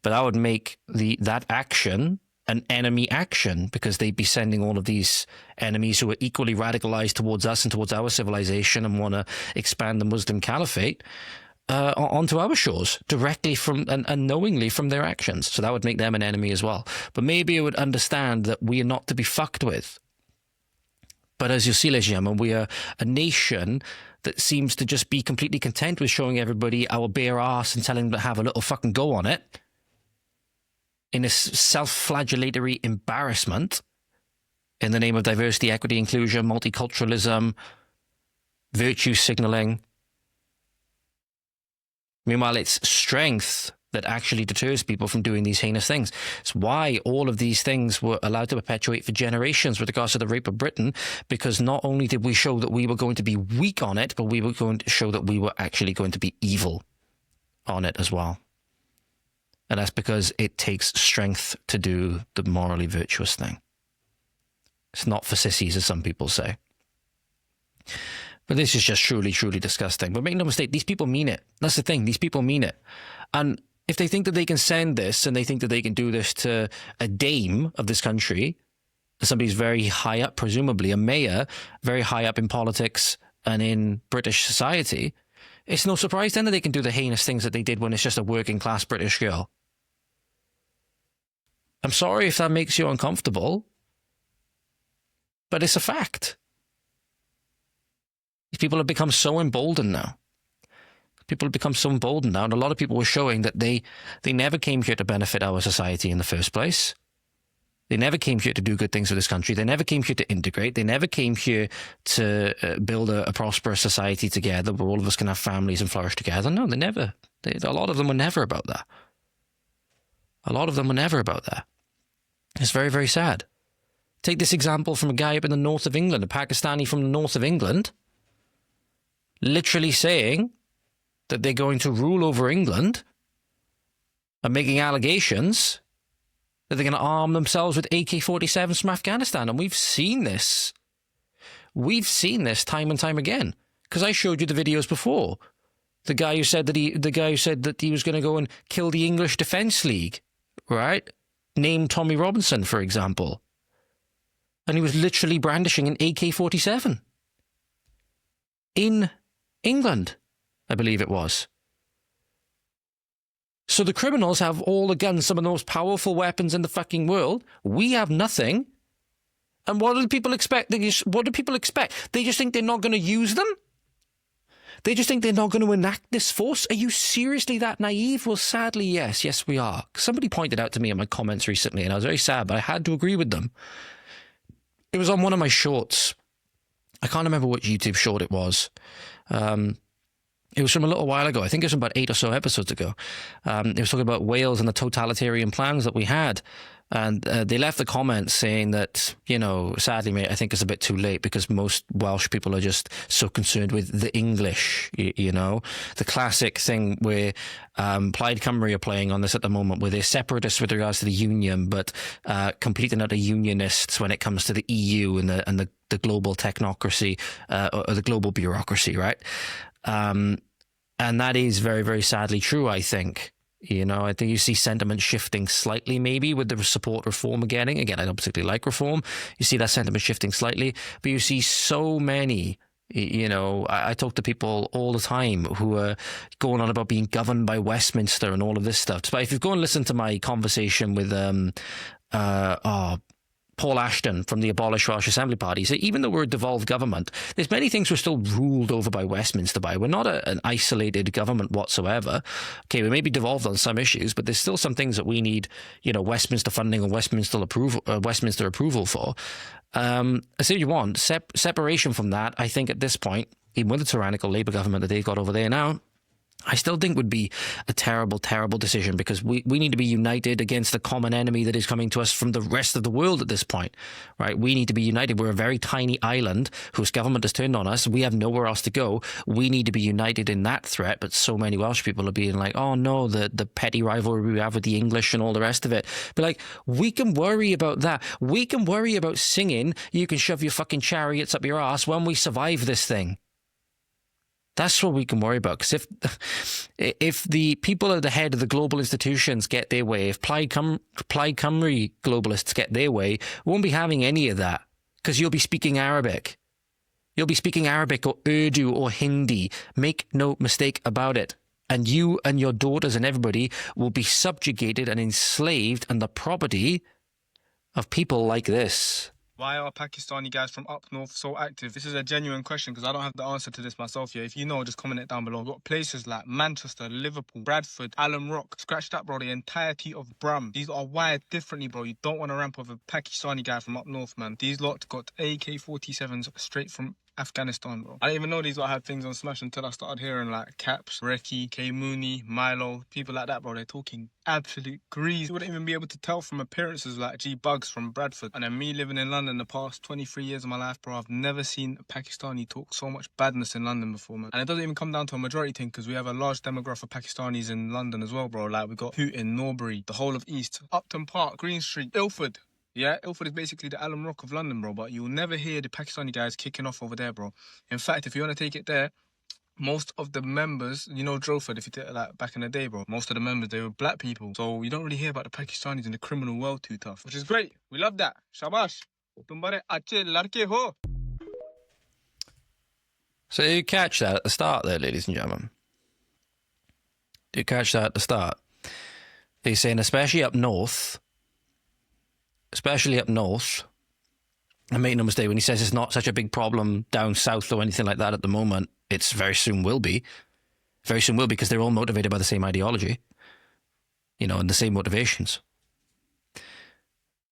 But that would make that action an enemy action, because they'd be sending all of these enemies who are equally radicalized towards us and towards our civilization and want to expand the Muslim caliphate onto our shores directly from and knowingly from their actions. So that would make them an enemy as well. But maybe it would understand that we are not to be fucked with. But as you see, ladies and gentlemen, we are a nation that seems to just be completely content with showing everybody our bare ass and telling them to have a little fucking go on it, in a self-flagellatory embarrassment in the name of diversity, equity, inclusion, multiculturalism, virtue signalling. Meanwhile, it's strength that actually deters people from doing these heinous things. It's why all of these things were allowed to perpetuate for generations with regards to the rape of Britain, because not only did we show that we were going to be weak on it, but we were going to show that we were actually going to be evil on it as well. And that's because it takes strength to do the morally virtuous thing. It's not for sissies, as some people say. But this is just truly, truly disgusting. But make no mistake, these people mean it. That's the thing. These people mean it. And if they think that they can send this, and they think that they can do this to a dame of this country, somebody who's very high up, presumably a mayor, very high up in politics and in British society, it's no surprise then that they can do the heinous things that they did when it's just a working class British girl. I'm sorry if that makes you uncomfortable, but it's a fact. People have become so emboldened now. And a lot of people were showing that they never came here to benefit our society in the first place. They never came here to do good things for this country. They never came here to integrate. They never came here to build a prosperous society together where all of us can have families and flourish together. No, they never. A lot of them were never about that. It's very, very sad. Take this example from a guy up in the north of England, a Pakistani from the north of England, literally saying that they're going to rule over England and making allegations that they're going to arm themselves with AK-47s from Afghanistan. And we've seen this. We've seen this time and time again. Because I showed you the videos before. The guy who said that he was going to go and kill the English Defence League, right? Named Tommy Robinson, for example. And he was literally brandishing an AK-47. In England, I believe it was. So the criminals have all the guns, some of the most powerful weapons in the fucking world. We have nothing. And what do people expect? They just think they're not going to use them? They just think they're not going to enact this force? Are you seriously that naive? Well, sadly, yes. Yes, we are. Somebody pointed out to me in my comments recently, and I was very sad, but I had to agree with them. It was on one of my shorts. I can't remember which YouTube short it was. It was from a little while ago. I think it was about 8 or so episodes ago. It was talking about Wales and the totalitarian plans that we had. And they left the comments saying that, you know, sadly, mate, I think it's a bit too late because most Welsh people are just so concerned with the English, you know, the classic thing where Plaid Cymru are playing on this at the moment, where they're separatists with regards to the union, but complete and utter unionists when it comes to the EU and the global technocracy or the global bureaucracy, right? And that is very, very sadly true, I think. You know, I think you see sentiment shifting slightly maybe with the support reform getting. Again, I don't particularly like reform. You see that sentiment shifting slightly, but you see so many, you know, I talk to people all the time who are going on about being governed by Westminster and all of this stuff. But if you go and listen to my conversation with Paul Ashton from the Abolish Welsh Assembly Party, so even though we're a devolved government, there's many things we're still ruled over by Westminster by. We're not an isolated government whatsoever. Okay, we may be devolved on some issues, but there's still some things that we need, you know, Westminster funding or Westminster approval for. So you want separation from that. I think at this point, even with the tyrannical Labour government that they've got over there now, I still think would be a terrible, terrible decision, because we need to be united against the common enemy that is coming to us from the rest of the world at this point, right? We need to be united. We're a very tiny island whose government has turned on us. We have nowhere else to go. We need to be united in that threat. But so many Welsh people are being like, oh no, the petty rivalry we have with the English and all the rest of it. But like, we can worry about that. We can worry about singing, you can shove your fucking chariots up your ass when we survive this thing. That's what we can worry about. Because if the people at the head of the global institutions get their way, if Plaid Cymru globalists get their way, we won't be having any of that. Because you'll be speaking Arabic. You'll be speaking Arabic or Urdu or Hindi. Make no mistake about it. And you and your daughters and everybody will be subjugated and enslaved and the property of people like this. Why are Pakistani guys from up north so active? This is a genuine question because I don't have the answer to this myself yet. If you know, just comment it down below. We've got places like Manchester, Liverpool, Bradford, Alum Rock. Scratch that, bro. The entirety of Brum. These are wired differently, bro. You don't want to ramp with a Pakistani guy from up north, man. These lot got AK-47s straight from Afghanistan, bro. I didn't even know these lot had things on Smash until I started hearing like Caps, Reki, K Mooney, Milo, people like that, bro. They're talking absolute grease. You wouldn't even be able to tell from appearances like G Bugs from Bradford. And then me living in London the past 23 years of my life, bro, I've never seen a Pakistani talk so much badness in London before, man. And it doesn't even come down to a majority thing because we have a large demographic of Pakistanis in London as well, bro. Like we got Hooton, Norbury, the whole of East, Upton Park, Green Street, Ilford. Yeah, Ilford is basically the Alum Rock of London, bro, but you'll never hear the Pakistani guys kicking off over there, bro. In fact, if you want to take it there, most of the members, you know, Droford, if you take it like back in the day, bro, most of the members, they were black people. So you don't really hear about the Pakistanis in the criminal world too tough, which is great. We love that. Shabash. Tumbare ache larke ho. So you catch that at the start there, ladies and gentlemen. You catch that at the start. He's saying, especially up north, and make no mistake, when he says it's not such a big problem down south or anything like that at the moment, it's very soon will be. Very soon will be, because they're all motivated by the same ideology, you know, and the same motivations.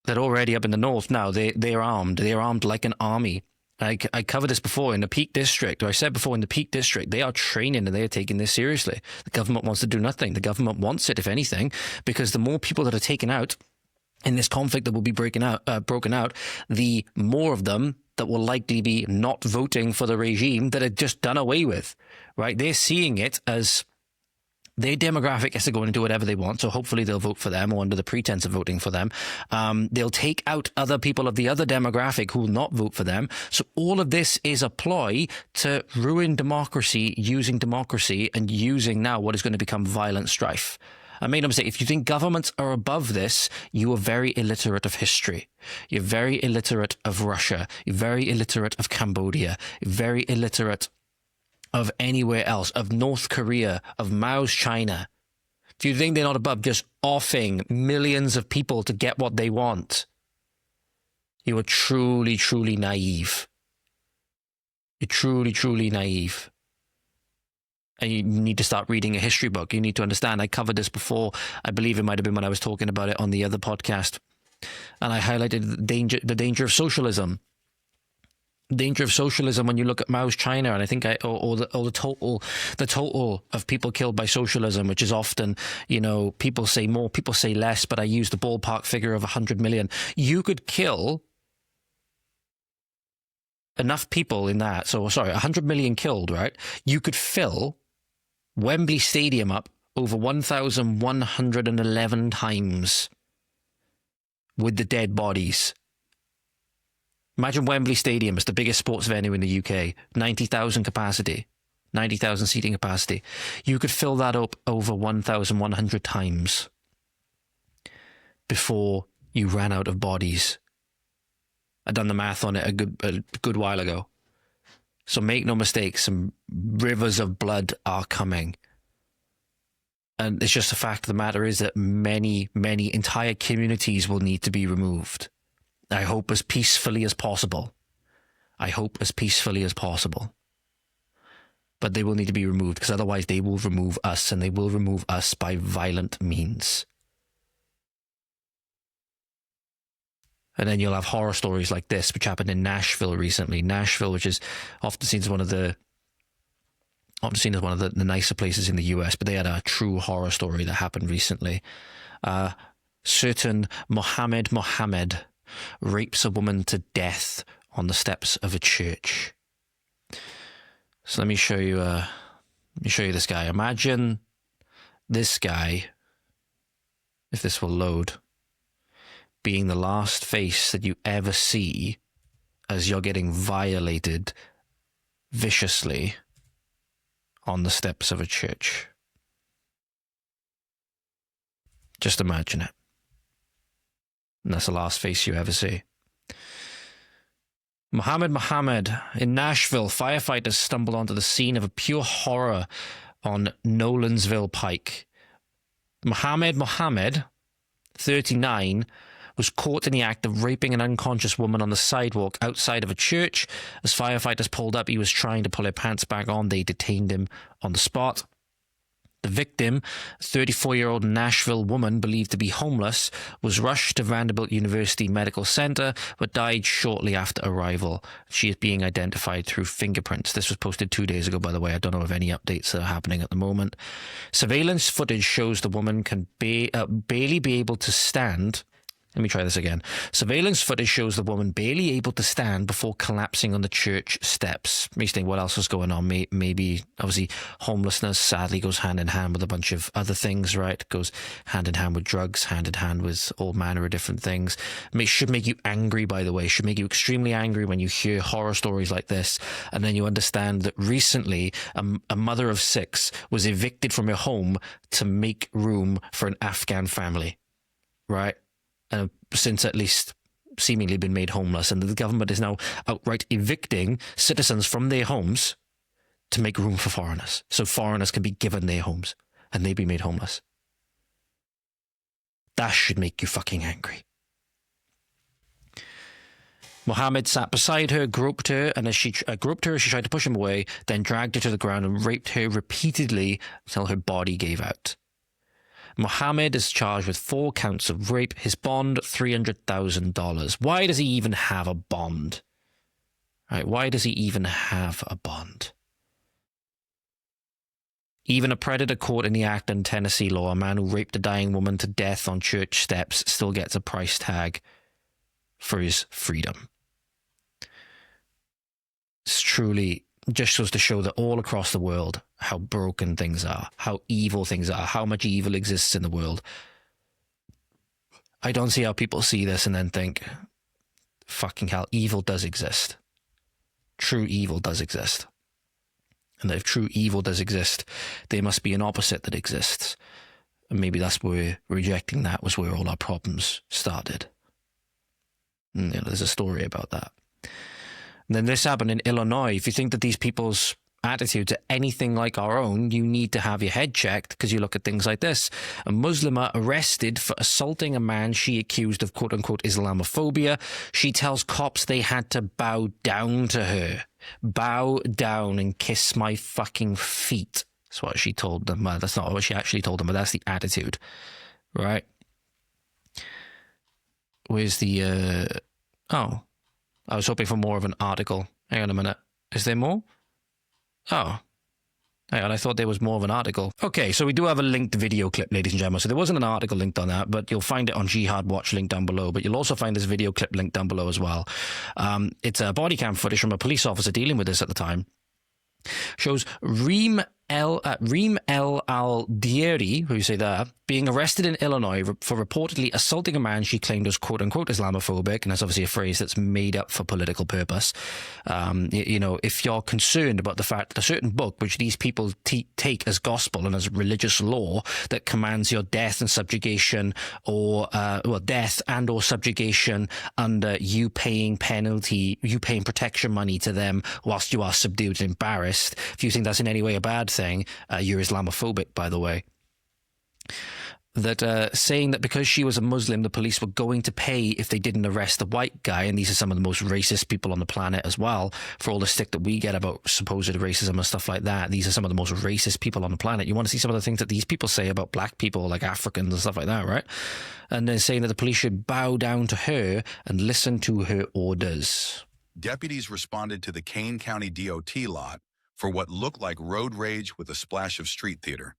They're already up in the north now. They're armed. They're armed like an army. I covered this before in the Peak District, or I said before in the Peak District, they are training and they are taking this seriously. The government wants to do nothing. The government wants it, if anything, because the more people that are taken out in this conflict that will be broken out, the more of them that will likely be not voting for the regime that are just done away with, right? They're seeing it as their demographic has to go in and do whatever they want, so hopefully they'll vote for them, or under the pretense of voting for them. They'll take out other people of the other demographic who will not vote for them. So all of this is a ploy to ruin democracy, using democracy and using now what is going to become violent strife. I made no mistake, if you think governments are above this, you are very illiterate of history. You're very illiterate of Russia. You're very illiterate of Cambodia. You're very illiterate of anywhere else, of North Korea, of Mao's China. If you think they're not above just offing millions of people to get what they want, you are truly, truly naive. You're truly, truly naive. And you need to start reading a history book. You need to understand. I covered this before. I believe it might have been when I was talking about it on the other podcast. And I highlighted the danger of socialism. danger of socialism when you look at Mao's China, and I think the total of people killed by socialism, which is often, you know, people say more, people say less, but I use the ballpark figure of 100 million. You could kill enough people in that. So, sorry, 100 million killed, right? You could fill Wembley Stadium up over 1,111 times with the dead bodies. Imagine Wembley Stadium is the biggest sports venue in the UK, 90,000 capacity, 90,000 seating capacity. You could fill that up over 1,100 times before you ran out of bodies. I'd done the math on it a good while ago. So make no mistake, some rivers of blood are coming. And it's just the fact of the matter is that many entire communities will need to be removed. I hope as peacefully as possible. I hope as peacefully as possible. But they will need to be removed, because otherwise they will remove us, and they will remove us by violent means. And then you'll have horror stories like this, which happened in Nashville recently. Nashville, which is often seen as one of the nicer places in the US, but they had a true horror story that happened recently. Certain Mohamed rapes a woman to death on the steps of a church. So let me show you this guy. Imagine this guy, if this will load, being the last face that you ever see as you're getting violated viciously on the steps of a church. Just imagine it. And that's the last face you ever see. Mohamed. In Nashville, firefighters stumbled onto the scene of a pure horror on Nolensville Pike. Mohamed, 39, was caught in the act of raping an unconscious woman on the sidewalk outside of a church. As firefighters pulled up, he was trying to pull her pants back on. They detained him on the spot. The victim, a 34-year-old Nashville woman believed to be homeless, was rushed to Vanderbilt University Medical Center, but died shortly after arrival. She is being identified through fingerprints. This was posted 2 days ago, by the way. I don't know of any updates that are happening at the moment. Surveillance footage shows the woman can barely be able to stand. Let me try this again. Surveillance footage shows the woman barely able to stand before collapsing on the church steps. Me thinking what else was going on. Maybe, obviously, homelessness sadly goes hand in hand with a bunch of other things, right? It goes hand in hand with drugs, hand in hand with all manner of different things. It should make you angry, by the way. It should make you extremely angry when you hear horror stories like this. And then you understand that recently a mother of 6 was evicted from her home to make room for an Afghan family, right? And since at least seemingly been made homeless, and the government is now outright evicting citizens from their homes to make room for foreigners, so foreigners can be given their homes and they be made homeless. That should make you fucking angry. Mohamed sat beside her, groped her, and as she groped her, she tried to push him away, then dragged her to the ground and raped her repeatedly until her body gave out. Mohamed is charged with 4 counts of rape. His bond, $300,000. Why does he even have a bond? Right? Why does he even have a bond? Even a predator caught in the act in Tennessee law, a man who raped a dying woman to death on church steps, still gets a price tag for his freedom. It's truly just goes to show that all across the world, how broken things are, how evil things are, how much evil exists in the world. I don't see how people see this and then think, fucking hell, evil does exist. True evil does exist. And that if true evil does exist, there must be an opposite that exists. And maybe that's where rejecting that was where all our problems started. And, there's a story about that. And then this happened in Illinois. If you think that these people's attitudes are anything like our own, you need to have your head checked, because you look at things like this. A Muslima arrested for assaulting a man she accused of quote-unquote Islamophobia. She tells cops they had to bow down to her. Bow down and kiss my fucking feet. That's what she told them. Well, that's not what she actually told them, but that's the attitude. Right? Where's the... Oh... I was hoping for more of an article Hang on a minute. Is there more? Oh. Hang on, I thought there was more of an article. Okay, so we do have a linked video clip, ladies and gentlemen. So there wasn't an article linked on that, but you'll find it on Jihad Watch link down below. But you'll also find this video clip linked down below as well. It's a body cam footage from a police officer dealing with this at the time. Shows Reem El Al-Dieri, who you say there, being arrested in Illinois for reportedly assaulting a man she claimed was quote-unquote Islamophobic, and that's obviously a phrase that's made up for political purpose. You know, if you're concerned about the fact that a certain book, which these people take as gospel and as religious law, that commands your death and subjugation, or death and or subjugation under you paying protection money to them whilst you are subdued and embarrassed, if you think that's in any way a bad thing, you're Islamophobic, by the way. That saying that because she was a Muslim, the police were going to pay if they didn't arrest the white guy, and these are some of the most racist people on the planet as well, for all the stick that we get about supposed racism and stuff like that. These are some of the most racist people on the planet. You want to see some of the things that these people say about black people, like Africans and stuff like that, right? And then saying that the police should bow down to her and listen to her orders. Deputies responded to the Kane County DOT lot for what looked like road rage with a splash of street theater.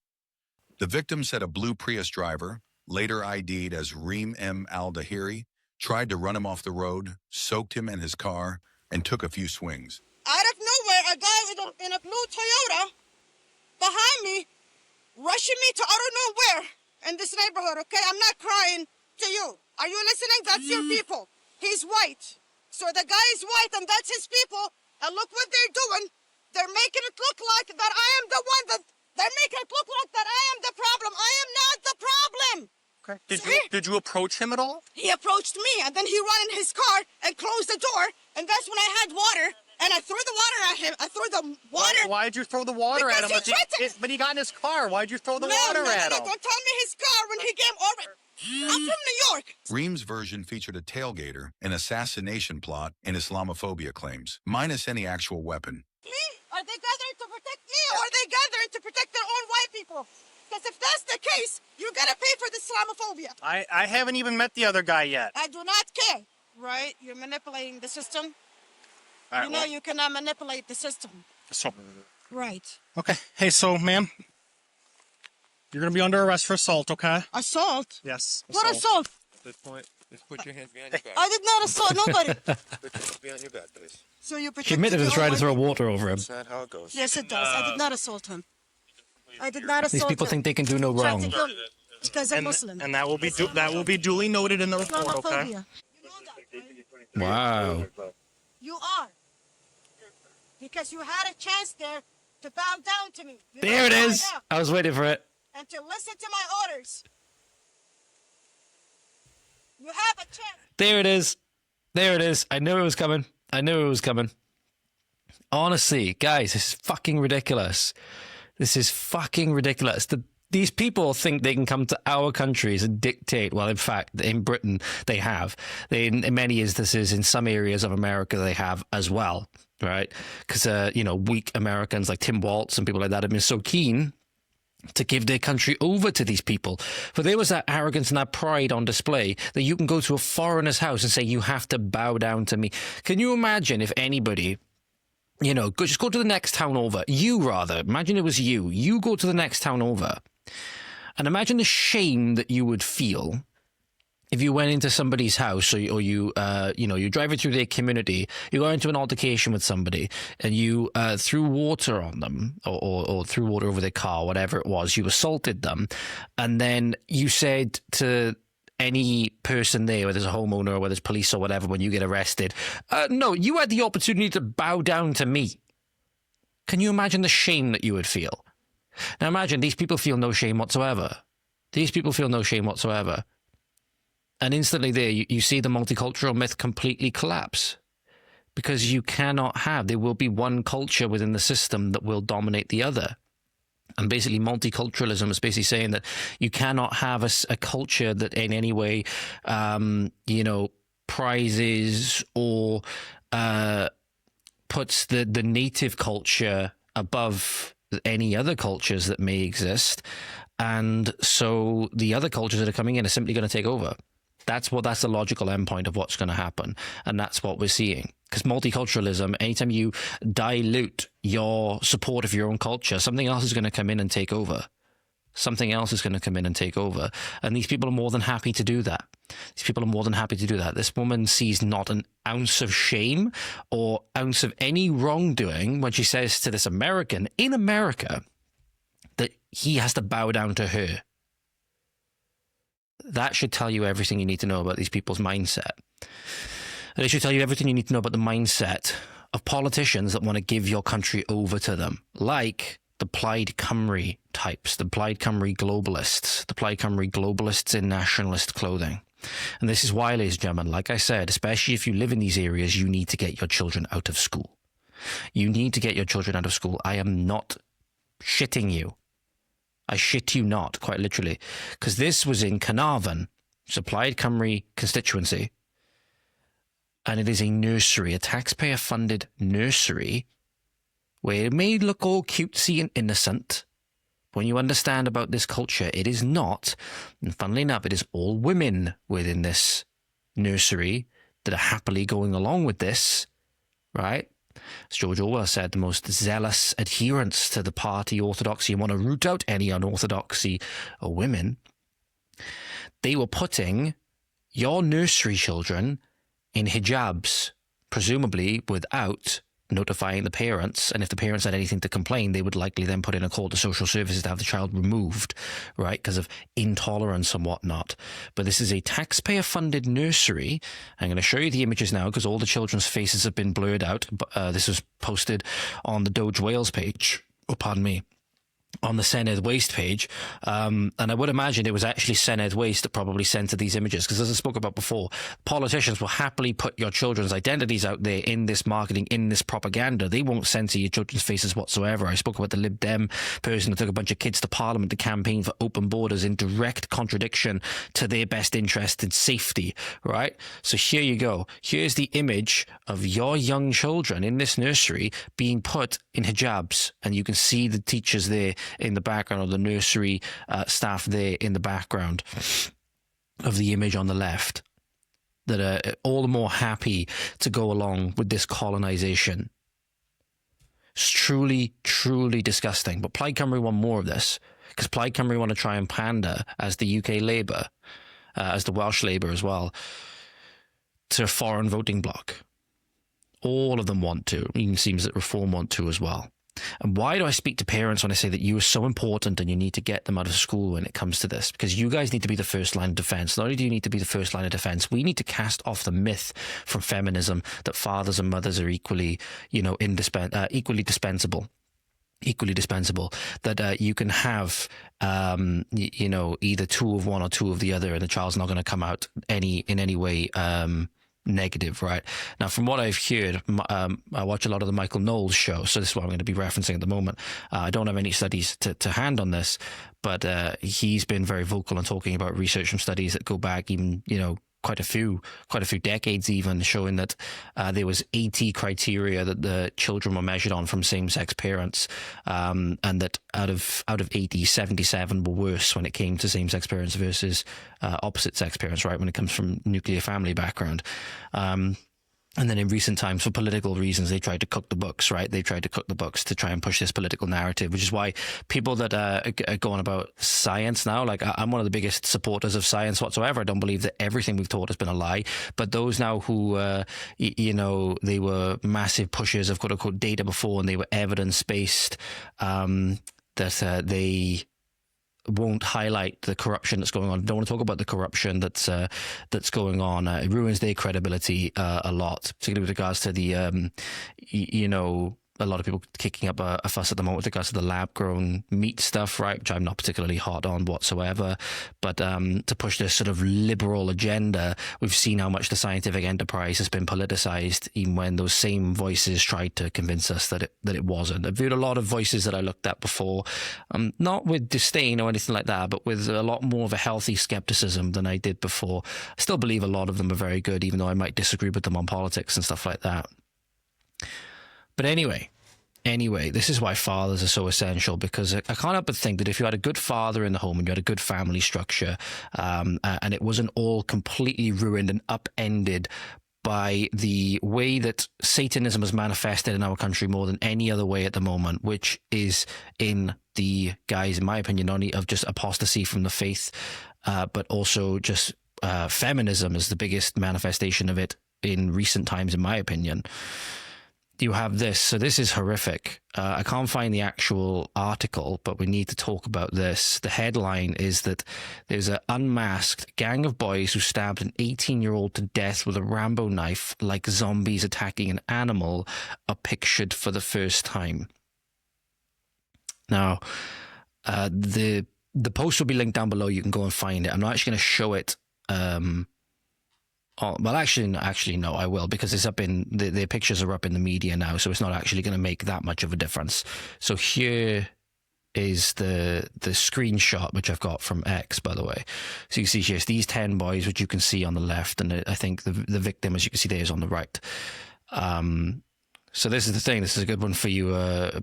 The victim said a blue Prius driver, later ID'd as Reem M. Al-Dahiri, tried to run him off the road, soaked him in his car, and took a few swings. Out of nowhere, a guy in a blue Toyota behind me, rushing me to I don't know where in this neighborhood, okay? I'm not crying to you. Are you listening? That's your people. He's white. So the guy is white and that's his people. And look what they're doing. They're making it look like that I am the one that... They're making it look like that I am the problem. I am not the problem. Okay. Did you approach him at all? He approached me, and then he ran in his car and closed the door, and that's when I had water, and I threw the water at him. I threw the water. Why'd you throw the water at him? But he got in his car. Why'd you throw the water at him? Don't tell me his car when he came over. I'm from New York. Reem's version featured a tailgater, an assassination plot, and Islamophobia claims, minus any actual weapon. Me? Are they gathering to protect me, or are they gathering to protect their own white people? Because if that's the case, you gotta pay for the Islamophobia. I haven't even met the other guy yet. I do not care. Right? You're manipulating the system. All right, you know you cannot manipulate the system. So. Right. Okay. Hey, so, ma'am, you're gonna be under arrest for assault, okay? Assault? Yes. What assault? At this point, just put your hands behind your back. I did not assault nobody. Put your hands behind your back, please. So you She admitted to trying to throw water over him. That's not how it goes. Yes, it does. I did not assault him. I did not assault These people him. think they can do no wrong. Because I'm Muslim. And that will be duly noted in the report, okay? Islamophobia. You know that, right? Wow. You are. Because you had a chance there to bow down to me. You There it don't is. bow down. I was waiting for it. And to listen to my orders. You have a chance. There it is. There it is. I knew it was coming. I knew it was coming. Honestly, guys, this is fucking ridiculous. This is fucking ridiculous. These people think they can come to our countries and dictate. Well, in fact, in Britain, they have. In many instances, in some areas of America, they have as well, right? Because, weak Americans like Tim Waltz and people like that have been so keen to give their country over to these people. For there was that arrogance and that pride on display that you can go to a foreigner's house and say, you have to bow down to me. Can you imagine if anybody, just go to the next town over. Imagine it was you. You go to the next town over. And imagine the shame that you would feel if you went into somebody's house or you're driving through their community, you got into an altercation with somebody and you threw water on them or threw water over their car, whatever it was, you assaulted them. And then you said to any person there, whether it's a homeowner or whether it's police or whatever, when you get arrested, no, you had the opportunity to bow down to me. Can you imagine the shame that you would feel? Now imagine these people feel no shame whatsoever. These people feel no shame whatsoever. And instantly there, you see the multicultural myth completely collapse. Because there will be one culture within the system that will dominate the other. And basically multiculturalism is basically saying that you cannot have a culture that in any way, prizes or puts the native culture above any other cultures that may exist. And so the other cultures that are coming in are simply going to take over. That's the logical endpoint of what's going to happen. And that's what we're seeing. Because multiculturalism, anytime you dilute your support of your own culture, something else is going to come in and take over. Something else is going to come in and take over. And these people are more than happy to do that. These people are more than happy to do that. This woman sees not an ounce of shame or ounce of any wrongdoing when she says to this American in America that he has to bow down to her. That should tell you everything you need to know about these people's mindset. And it should tell you everything you need to know about the mindset of politicians that want to give your country over to them, like the Plaid Cymru types, the Plaid Cymru globalists in nationalist clothing. And this is why, ladies and gentlemen, like I said, especially if you live in these areas, you need to get your children out of school. You need to get your children out of school. I am not shitting you. I shit you not, quite literally. Because this was in Carnarvon, it's a Plaid Cymru constituency. And it is a nursery, a taxpayer-funded nursery, where it may look all cutesy and innocent. When you understand about this culture, it is not. And funnily enough, it is all women within this nursery that are happily going along with this, right? As George Orwell said, the most zealous adherents to the party orthodoxy and want to root out any unorthodoxy are women. They were putting your nursery children in hijabs, presumably without notifying the parents. And if the parents had anything to complain, they would likely then put in a call to social services to have the child removed, right, because of intolerance and whatnot. But this is a taxpayer-funded nursery. I'm going to show you the images now because all the children's faces have been blurred out. This was posted on the Doge Wales page. Oh, pardon me. On the Senedd Waste page, and I would imagine it was actually Senedd Waste that probably censored these images, because as I spoke about before, politicians will happily put your children's identities out there in this marketing, in this propaganda. They won't censor your children's faces whatsoever. I spoke about the Lib Dem person that took a bunch of kids to Parliament to campaign for open borders in direct contradiction to their best interest in safety, right? So here you go. Here's the image of your young children in this nursery being put in hijabs, and you can see the teachers there in the background, or the nursery staff there in the background of the image on the left, that are all the more happy to go along with this colonization. It's truly, truly disgusting. But Plaid Cymru want more of this, because Plaid Cymru want to try and pander, as the UK Labour, as the Welsh Labour as well, to a foreign voting bloc. All of them want to. It even seems that Reform want to as well. And why do I speak to parents when I say that you are so important and you need to get them out of school when it comes to this? Because you guys need to be the first line of defense. Not only do you need to be the first line of defense, we need to cast off the myth from feminism that fathers and mothers are equally, equally dispensable. Equally dispensable, that you can have, either two of one or two of the other, and the child's not going to come out in any way negative, right? Now, from what I've heard, I watch a lot of the Michael Knowles show, so this is what I'm going to be referencing at the moment. I don't have any studies to hand on this, but he's been very vocal and talking about research from studies that go back even, quite a few decades even, showing that there was 80 criteria that the children were measured on from same-sex parents, and that out of 80, 77 were worse when it came to same-sex parents versus opposite-sex parents, right, when it comes from nuclear family background. And then in recent times, for political reasons, they tried to cook the books, right? They tried to cook the books to try and push this political narrative, which is why people that are going about science now, like I'm one of the biggest supporters of science whatsoever. I don't believe that everything we've taught has been a lie. But those now who, they were massive pushers of quote-unquote data before, and they were evidence-based, that they won't highlight the corruption that's going on. Don't want to talk about the corruption that's going on. It ruins their credibility a lot, particularly with regards to the, a lot of people kicking up a fuss at the moment with regards to the lab-grown meat stuff, right, which I'm not particularly hot on whatsoever. But to push this sort of liberal agenda, we've seen how much the scientific enterprise has been politicized, even when those same voices tried to convince us that it wasn't. I've heard a lot of voices that I looked at before, not with disdain or anything like that, but with a lot more of a healthy skepticism than I did before. I still believe a lot of them are very good, even though I might disagree with them on politics and stuff like that. But anyway, this is why fathers are so essential, because I can't help but think that if you had a good father in the home and you had a good family structure, and it wasn't all completely ruined and upended by the way that Satanism is manifested in our country more than any other way at the moment, which is in the guise, in my opinion, not only of just apostasy from the faith, but also just feminism is the biggest manifestation of it in recent times, in my opinion. You have this. So this is horrific. I can't find the actual article, but we need to talk about this. The headline is that there's an unmasked gang of boys who stabbed an 18-year-old to death with a Rambo knife like zombies attacking an animal are pictured for the first time. Now, the post will be linked down below. You can go and find it. I'm not actually going to show it. Well, actually, no, I will, because it's up in the pictures are up in the media now, so it's not actually going to make that much of a difference. So here is the screenshot, which I've got from X, by the way. So you see here, it's these 10 boys, which you can see on the left, and I think the victim, as you can see there, is on the right. So this is the thing. This is a good one for you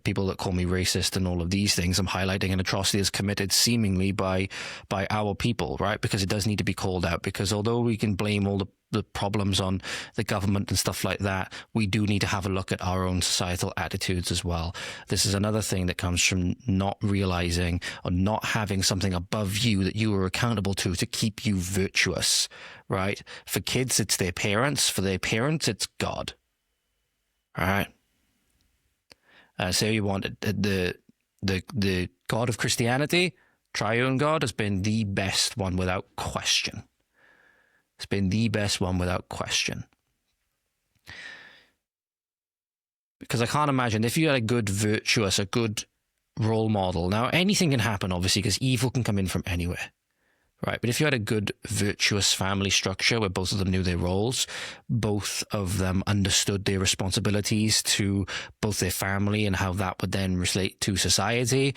people that call me racist and all of these things. I'm highlighting an atrocity that's committed seemingly by our people, right? Because it does need to be called out. Because although we can blame all the problems on the government and stuff like that, we do need to have a look at our own societal attitudes as well. This is another thing that comes from not realizing or not having something above you that you are accountable to keep you virtuous, right? For kids, it's their parents. For their parents, it's God. All right. So you want the God of Christianity, triune God, has been the best one without question. It's been the best one without question. Because I can't imagine if you had a good virtuous, a good role model. Now, anything can happen, obviously, because evil can come in from anywhere. Right, but if you had a good, virtuous family structure where both of them knew their roles, both of them understood their responsibilities to both their family and how that would then relate to society,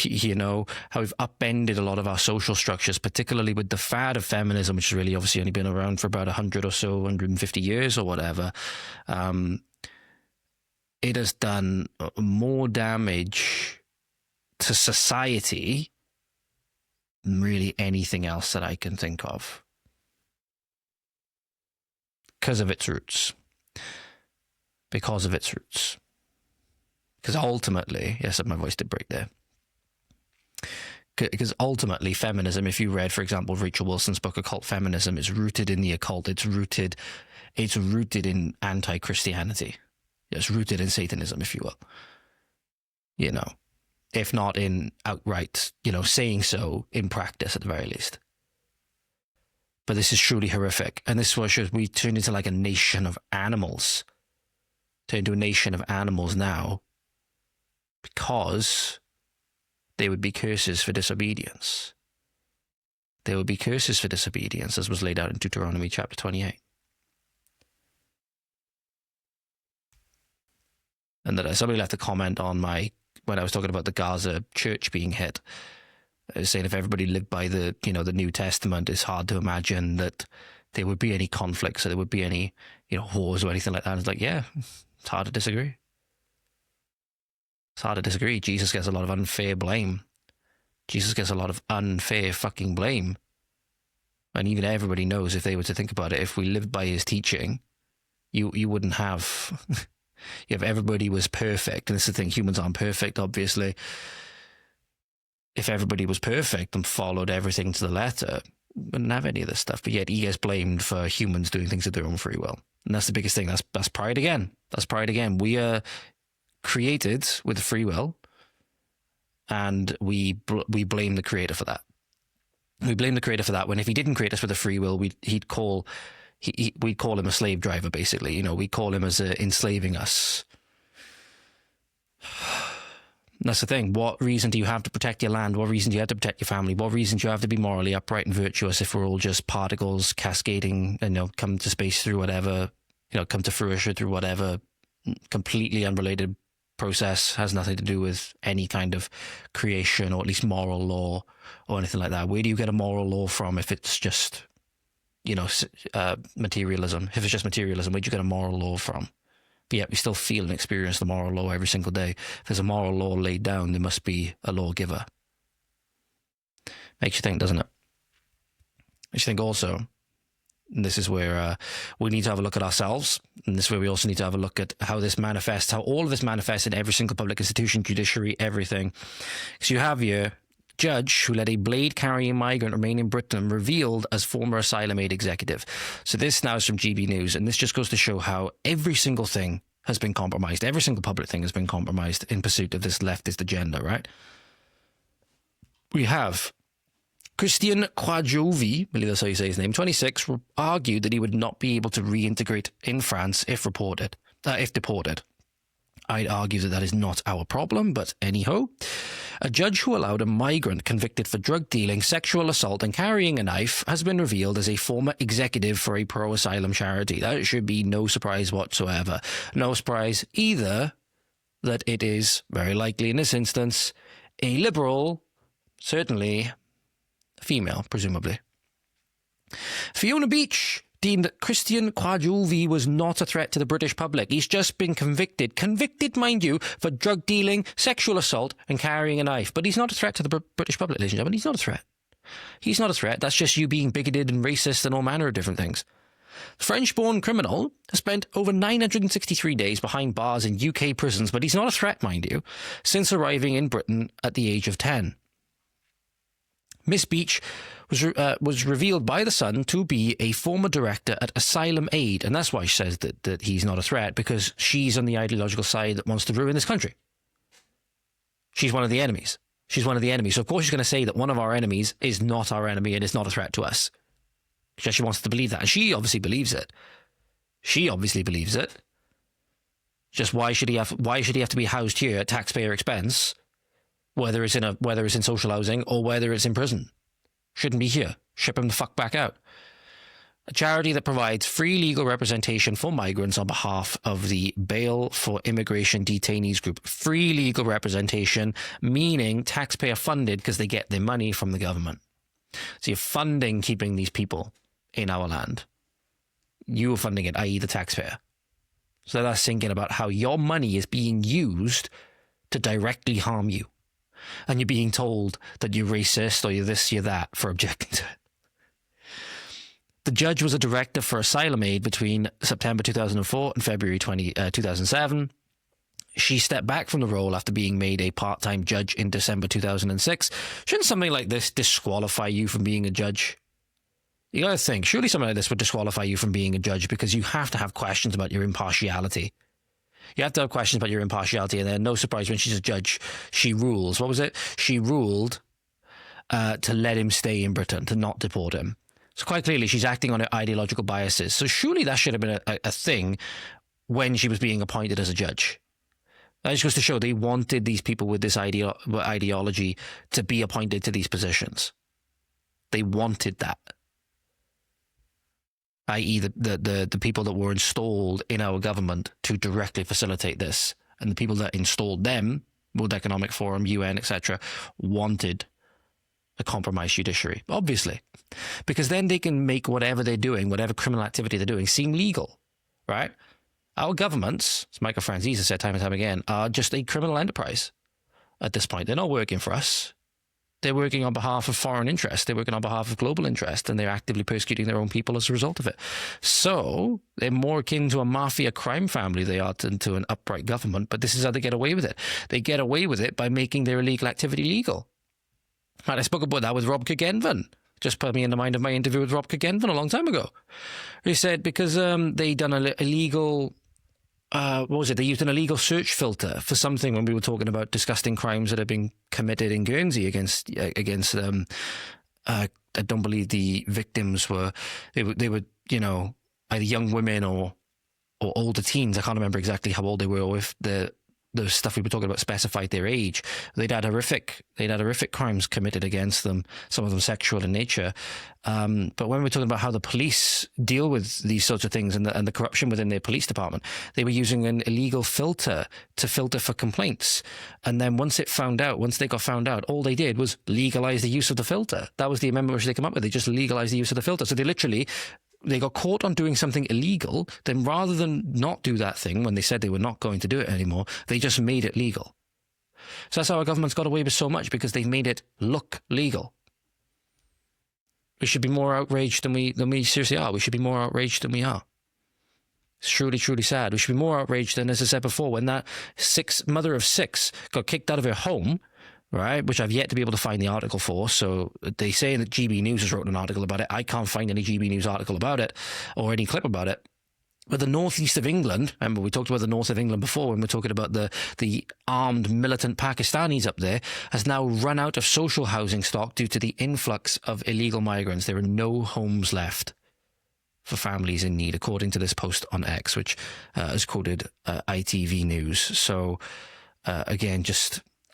you know, how we've upended a lot of our social structures, particularly with the fad of feminism, which has really obviously only been around for about 100 or so, 150 years or whatever. It has done more damage to society than really anything else that I can think of, because of its roots. Because ultimately, yes, my voice did break there. Because ultimately, feminism, if you read, for example, Rachel Wilson's book, Occult Feminism, is rooted in the occult. It's rooted in anti-Christianity. It's rooted in Satanism, if you will. You know, if not in outright, you know, saying so in practice at the very least. But this is truly horrific. And this is what shows we turned into like a nation of animals. Turned into a nation of animals now because they would be curses for disobedience. There would be curses for disobedience, as was laid out in Deuteronomy chapter 28. And that somebody left a comment on when I was talking about the Gaza church being hit, saying if everybody lived by the New Testament, it's hard to imagine that there would be any conflicts or there would be any, wars or anything like that. And it's like, yeah, it's hard to disagree. It's hard to disagree. Jesus gets a lot of unfair blame. Jesus gets a lot of unfair fucking blame. And even everybody knows, if they were to think about it, if we lived by his teaching, you wouldn't have... If everybody was perfect, and this is the thing, humans aren't perfect, obviously. If everybody was perfect and followed everything to the letter, we wouldn't have any of this stuff. But yet he gets blamed for humans doing things of their own free will. And that's the biggest thing. That's pride again. That's pride again. We are created with free will, and we blame the creator for that. We blame the creator for that, when if he didn't create us with a free will, we'd call him a slave driver, basically. We'd call him as enslaving us. That's the thing. What reason do you have to protect your land? What reason do you have to protect your family? What reason do you have to be morally upright and virtuous if we're all just particles cascading and come to space through whatever, come to fruition through whatever completely unrelated process, has nothing to do with any kind of creation or at least moral law or anything like that? Where do you get a moral law from if it's just materialism? If it's just materialism, where'd you get a moral law from? But yet we still feel and experience the moral law every single day. If there's a moral law laid down, there must be a lawgiver. Makes you think, doesn't it? Makes you think also, And this is where we need to have a look at ourselves. And this is where we also need to have a look at how this manifests, how all of this manifests in every single public institution, judiciary, everything. So you have here, judge who let a blade-carrying migrant remain in Britain revealed as former asylum aid executive. So this now is from GB News, and this just goes to show how every single thing has been compromised. Every single public thing has been compromised in pursuit of this leftist agenda, right? We have Christian Quadjovi, I believe that's how you say his name, 26, argued that he would not be able to reintegrate in France if deported. I'd argue that that is not our problem, but anyhow. A judge who allowed a migrant convicted for drug dealing, sexual assault and carrying a knife has been revealed as a former executive for a pro-asylum charity. That should be no surprise whatsoever. No surprise either that it is, very likely in this instance, a liberal, certainly female, presumably. Fiona Beach deemed that Christian Quadjovi was not a threat to the British public. He's just been convicted, mind you, for drug dealing, sexual assault and carrying a knife. But he's not a threat to the British public, ladies and gentlemen. He's not a threat. He's not a threat. That's just you being bigoted and racist and all manner of different things. The French-born criminal has spent over 963 days behind bars in UK prisons, but he's not a threat, mind you, since arriving in Britain at the age of 10. Miss Beach was revealed by The Sun to be a former director at Asylum Aid, and that's why she says that he's not a threat, because she's on the ideological side that wants to ruin this country. She's one of the enemies. She's one of the enemies. So of course she's going to say that one of our enemies is not our enemy and is not a threat to us. She wants to believe that, and she obviously believes it. She obviously believes it. Just why should he have to be housed here at taxpayer expense? Whether it's in social housing or whether it's in prison. Shouldn't be here. Ship him the fuck back out. A charity that provides free legal representation for migrants on behalf of the Bail for Immigration Detainees Group. Free legal representation, meaning taxpayer funded because they get their money from the government. So you're funding keeping these people in our land. You are funding it, i.e. the taxpayer. So that's thinking about how your money is being used to directly harm you. And you're being told that you're racist or you're this, you're that for objecting to it. The judge was a director for Asylum Aid between September 2004 and February 2007. She stepped back from the role after being made a part-time judge in December 2006. Shouldn't something like this disqualify you from being a judge? You gotta think, surely something like this would disqualify you from being a judge because you have to have questions about your impartiality. You have to have questions about your impartiality, and then no surprise when she's a judge, she rules. What was it? She ruled to let him stay in Britain, to not deport him. So quite clearly, she's acting on her ideological biases. So surely that should have been a thing when she was being appointed as a judge. That just goes to show they wanted these people with this ideology to be appointed to these positions. They wanted that. I.e. the people that were installed in our government to directly facilitate this. And the people that installed them, World Economic Forum, UN, etc., wanted a compromised judiciary, obviously. Because then they can make whatever they're doing, whatever criminal activity they're doing, seem legal, right? Our governments, as Michael Franzese has said time and time again, are just a criminal enterprise at this point. They're not working for us. They're working on behalf of foreign interests. They're working on behalf of global interest, and they're actively persecuting their own people as a result of it. So they're more akin to a mafia crime family they are to an upright government, but this is how they get away with it. They get away with it by making their illegal activity legal. And I spoke about that with Rob Kagenvan. Just put me in the mind of my interview with Rob Kagenvan a long time ago. He said because they done a illegal... what was it? They used an illegal search filter for something when we were talking about disgusting crimes that had been committed in Guernsey against I don't believe the victims were either young women or older teens. I can't remember exactly how old they were, or if the stuff we were talking about specified their age. They'd had horrific crimes committed against them, some of them sexual in nature. But when we're talking about how the police deal with these sorts of things and the corruption within their police department, they were using an illegal filter to filter for complaints. And then once they got found out, all they did was legalize the use of the filter. That was the amendment which they came up with. They just legalized the use of the filter. So they got caught on doing something illegal, then rather than not do that thing when they said they were not going to do it anymore, they just made it legal. So that's how our government's got away with so much, because they've made it look legal. We should be more outraged than we seriously are. We should be more outraged than we are. It's truly, truly sad. We should be more outraged than, as I said before, when that mother of six got kicked out of her home, right, which I've yet to be able to find the article for. So they say that GB News has wrote an article about it. I can't find any GB News article about it or any clip about it. But the northeast of England, remember we talked about the north of England before when we're talking about the armed militant Pakistanis up there, has now run out of social housing stock due to the influx of illegal migrants. There are no homes left for families in need, according to this post on X, which has quoted ITV News. So, again,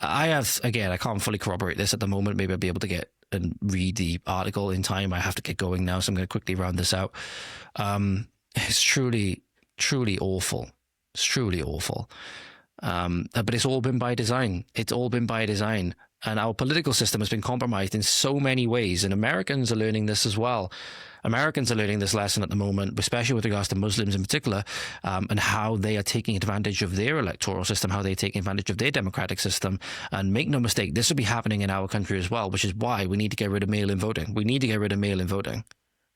I can't fully corroborate this at the moment. Maybe I'll be able to get and read the article in time. I have to get going now, so I'm going to quickly round this out. It's truly, truly awful. It's truly awful. But it's all been by design. It's all been by design. And our political system has been compromised in so many ways. And Americans are learning this as well. Americans are learning this lesson at the moment, especially with regards to Muslims in particular, and how they are taking advantage of their electoral system, how they're taking advantage of their democratic system. And make no mistake, this will be happening in our country as well, which is why we need to get rid of mail-in voting. We need to get rid of mail-in voting.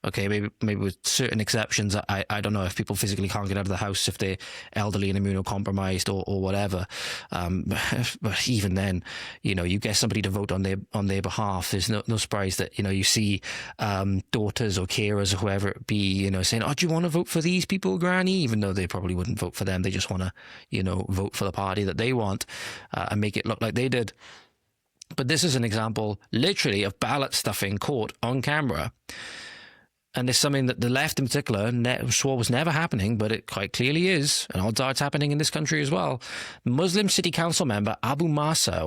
Okay, maybe with certain exceptions. I don't know if people physically can't get out of the house, if they're elderly and immunocompromised or whatever. But even then, you get somebody to vote on their behalf. There's no surprise that you see daughters or carers or whoever it be, saying, "Oh, do you want to vote for these people, Granny?" Even though they probably wouldn't vote for them. They just want to, vote for the party that they want and make it look like they did. But this is an example, literally, of ballot stuffing caught on camera. And it's something that the left in particular swore was never happening, but it quite clearly is. And odds are it's happening in this country as well. Muslim City Council member Abu Musa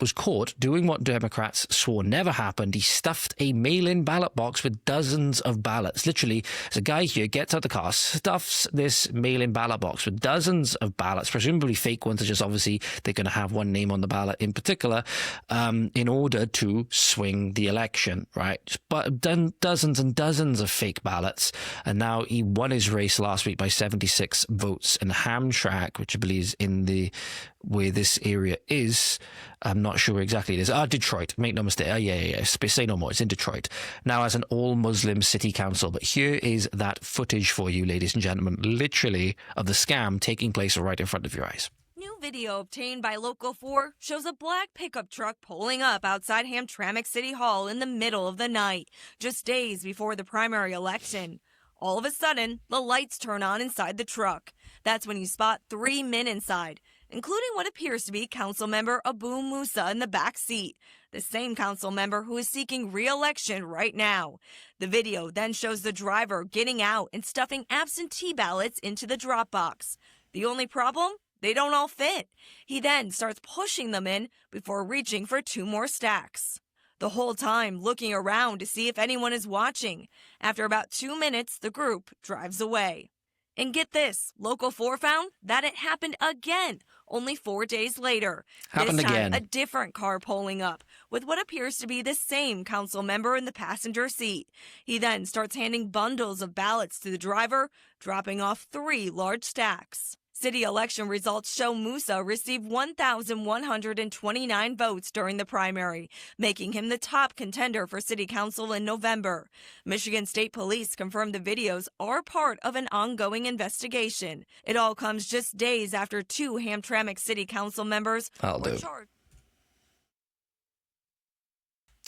was caught doing what Democrats swore never happened. He stuffed a mail-in ballot box with dozens of ballots. Literally, there's a guy here, gets out the car, stuffs this mail-in ballot box with dozens of ballots, presumably fake ones. Are just obviously they're going to have one name on the ballot in particular, in order to swing the election, right? But done dozens and dozens of fake ballots, and now he won his race last week by 76 votes in Hamtramck, which I believe is in where this area is. I'm not sure where exactly it is. Detroit, make no mistake. Yeah. Say no more. It's in Detroit. Now as an all-Muslim city council. But here is that footage for you, ladies and gentlemen, literally of the scam taking place right in front of your eyes. New video obtained by Local 4 shows a black pickup truck pulling up outside Hamtramck City Hall in the middle of the night, just days before the primary election. All of a sudden, the lights turn on inside the truck. That's when you spot 3 men inside, including what appears to be Council Member Abu Musa in the back seat, the same council member who is seeking re-election right now. The video then shows the driver getting out and stuffing absentee ballots into the drop box. The only problem? They don't all fit. He then starts pushing them in before reaching for 2 more stacks. The whole time looking around to see if anyone is watching. After about 2 minutes, the group drives away. And get this, Local 4 found that it happened again, only 4 days later. Happened this time, again. A different car pulling up with what appears to be the same council member in the passenger seat. He then starts handing bundles of ballots to the driver, dropping off 3 large stacks. City election results show Musa received 1,129 votes during the primary, making him the top contender for city council in November. Michigan State Police confirmed the videos are part of an ongoing investigation. It all comes just days after 2 Hamtramck City Council members were charged.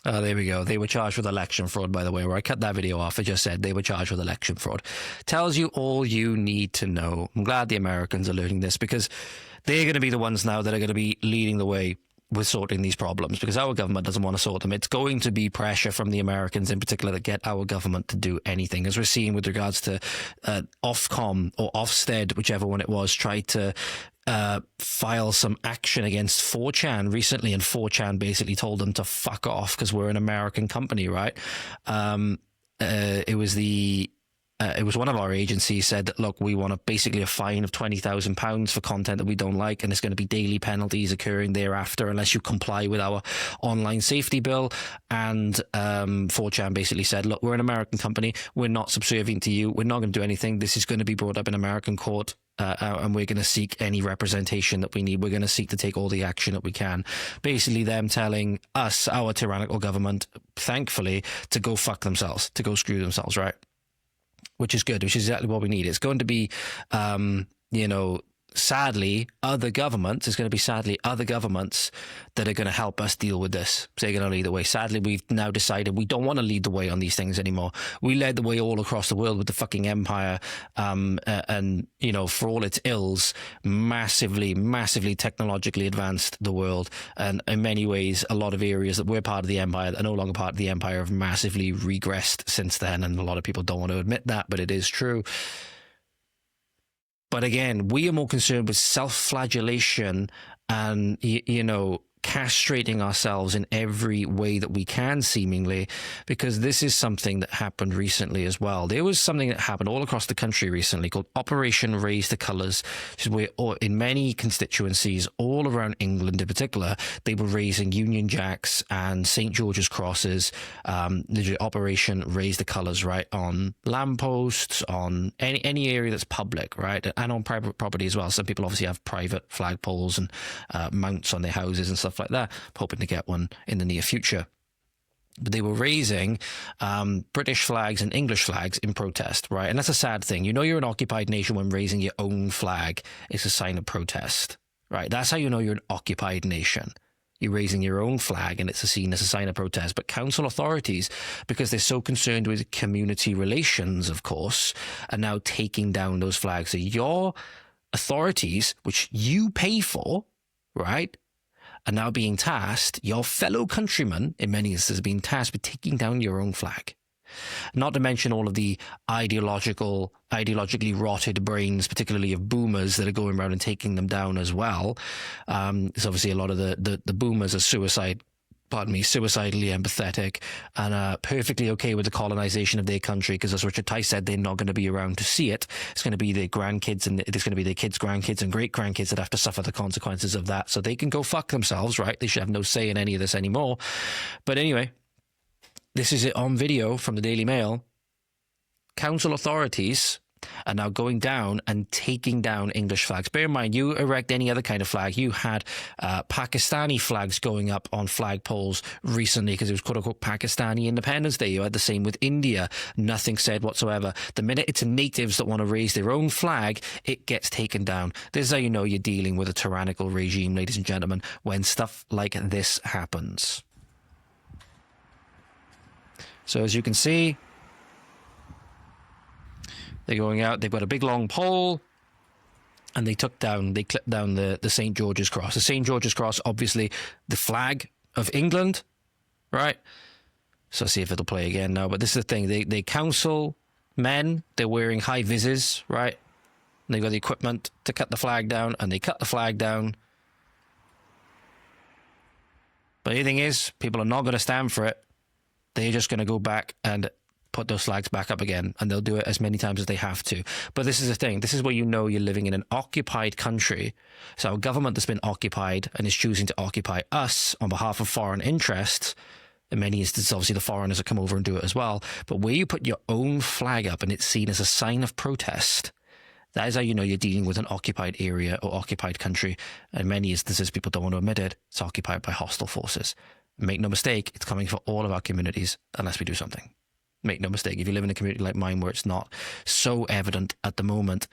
There we go. They were charged with election fraud, by the way, where I cut that video off. I just said they were charged with election fraud. Tells you all you need to know. I'm glad the Americans are learning this, because they're going to be the ones now that are going to be leading the way with sorting these problems, because our government doesn't want to sort them. It's going to be pressure from the Americans in particular that get our government to do anything, as we're seeing with regards to Ofcom or Ofsted, whichever one it was, tried to file some action against 4chan recently, and 4chan basically told them to fuck off because we're an American company, right? It was one of our agencies said that, look, we want basically a fine of £20,000 for content that we don't like, and it's going to be daily penalties occurring thereafter unless you comply with our online safety bill. And 4chan basically said, look, we're an American company. We're not subservient to you. We're not going to do anything. This is going to be brought up in American court. and we're going to seek any representation that we need. We're going to seek to take all the action that we can. Basically, them telling us, our tyrannical government, thankfully, to go fuck themselves, to go screw themselves, right? Which is good, which is exactly what we need. It's going to be, sadly, other governments that are going to help us deal with this. So they're going to lead the way. Sadly, we've now decided we don't want to lead the way on these things anymore. We led the way all across the world with the fucking empire, and, for all its ills, massively technologically advanced the world. And in many ways, a lot of areas that were part of the empire, that are no longer part of the empire, have massively regressed since then. And a lot of people don't want to admit that, but it is true. But again, we are more concerned with self-flagellation and, castrating ourselves in every way that we can, seemingly, because this is something that happened recently as well. There was something that happened all across the country recently called Operation Raise the Colours, which is where in many constituencies, all around England in particular, they were raising Union Jacks and St. George's crosses, Operation Raise the Colours, right, on lampposts, on any area that's public, right, and on private property as well. Some people obviously have private flagpoles and mounts on their houses and stuff like that. I'm hoping to get one in the near future. But they were raising British flags and English flags in protest, right? And that's a sad thing. You're an occupied nation when raising your own flag is a sign of protest, right? That's how you know you're an occupied nation. You're raising your own flag and it's seen as a sign of protest. But council authorities, because they're so concerned with community relations, of course, are now taking down those flags. So your authorities, which you pay for, right, are now being tasked, your fellow countrymen, in many instances, being tasked with taking down your own flag. Not to mention all of the ideologically rotted brains, particularly of boomers, that are going around and taking them down as well. There's obviously a lot of the boomers are suicidally empathetic and perfectly okay with the colonization of their country, because as Richard Tice said, they're not going to be around to see it. It's going to be their grandkids, and it's going to be their kids' grandkids and great-grandkids that have to suffer the consequences of that. So they can go fuck themselves, right? They should have no say in any of this anymore. But anyway, this is it on video from the Daily Mail. Council authorities are now going down and taking down English flags. Bear in mind, you erect any other kind of flag. You had Pakistani flags going up on flagpoles recently because it was quote-unquote Pakistani Independence Day. You had the same with India. Nothing said whatsoever. The minute it's natives that want to raise their own flag, it gets taken down. This is how you know you're dealing with a tyrannical regime, ladies and gentlemen, when stuff like this happens. So as you can see, they're going out, they've got a big long pole, and they clipped down the St. George's Cross. The St. George's Cross, obviously, the flag of England, right? So let's see if it'll play again now. But this is the thing, they council men, they're wearing high vises, right? And they've got the equipment to cut the flag down, and they cut the flag down. But the thing is, people are not going to stand for it. They're just going to go back and put those flags back up again, and they'll do it as many times as they have to. But this is the thing. This is where you know you're living in an occupied country. So a government that's been occupied and is choosing to occupy us on behalf of foreign interests. In many instances, obviously, the foreigners that come over and do it as well. But where you put your own flag up and it's seen as a sign of protest, that is how you know you're dealing with an occupied area or occupied country. In many instances, people don't want to admit it. It's occupied by hostile forces. Make no mistake, it's coming for all of our communities unless we do something. Make no mistake, if you live in a community like mine where it's not so evident at the moment,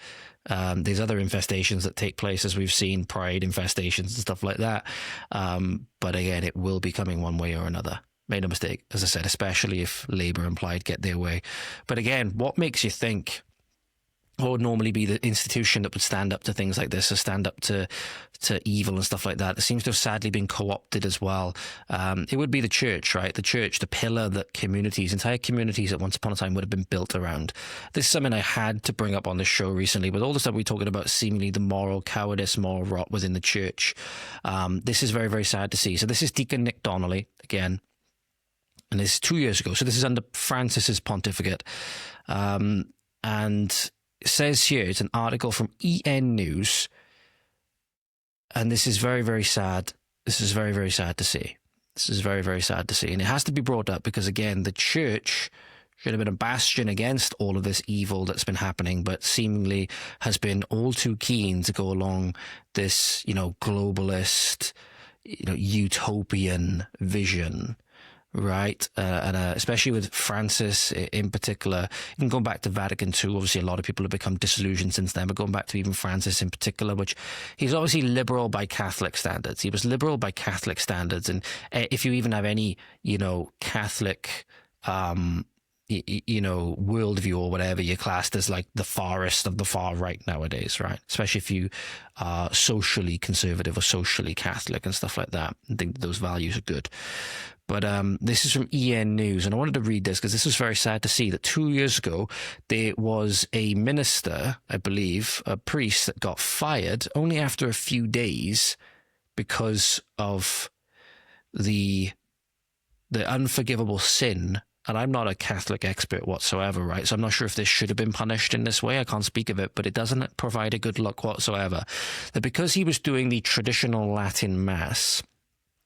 there's other infestations that take place, as we've seen, pride infestations and stuff like that. But again, it will be coming one way or another. Make no mistake, as I said, especially if Labour implied get their way. But again, what makes you think what would normally be the institution that would stand up to things like this, or stand up to evil and stuff like that? It seems to have sadly been co-opted as well. It would be the church, right? The church, the pillar that entire communities at once upon a time would have been built around. This is something I had to bring up on the show recently. With all the stuff we're talking about, seemingly the moral cowardice, moral rot within the church. This is very, very sad to see. So this is Deacon Nick Donnelly, again. And this is 2 years ago. So this is under Francis's pontificate. And it says here, it's an article from EN News, and this is very, very sad. This is very, very sad to see. This is very, very sad to see. And it has to be brought up because, again, the church should have been a bastion against all of this evil that's been happening, but seemingly has been all too keen to go along this, globalist, utopian vision, right? And especially with Francis in particular, even going back to Vatican II, obviously a lot of people have become disillusioned since then, but going back to even Francis in particular, which he's obviously liberal by Catholic standards. He was liberal by Catholic standards. And if you even have any, Catholic, worldview or whatever, you're classed as like the farthest of the far right nowadays, right? Especially if you are socially conservative or socially Catholic and stuff like that. I think those values are good. But this is from EN News, and I wanted to read this because this was very sad to see that 2 years ago there was a minister, I believe, a priest, that got fired only after a few days because of the unforgivable sin. And I'm not a Catholic expert whatsoever, right? So I'm not sure if this should have been punished in this way. I can't speak of it, but it doesn't provide a good look whatsoever. That because he was doing the traditional Latin Mass,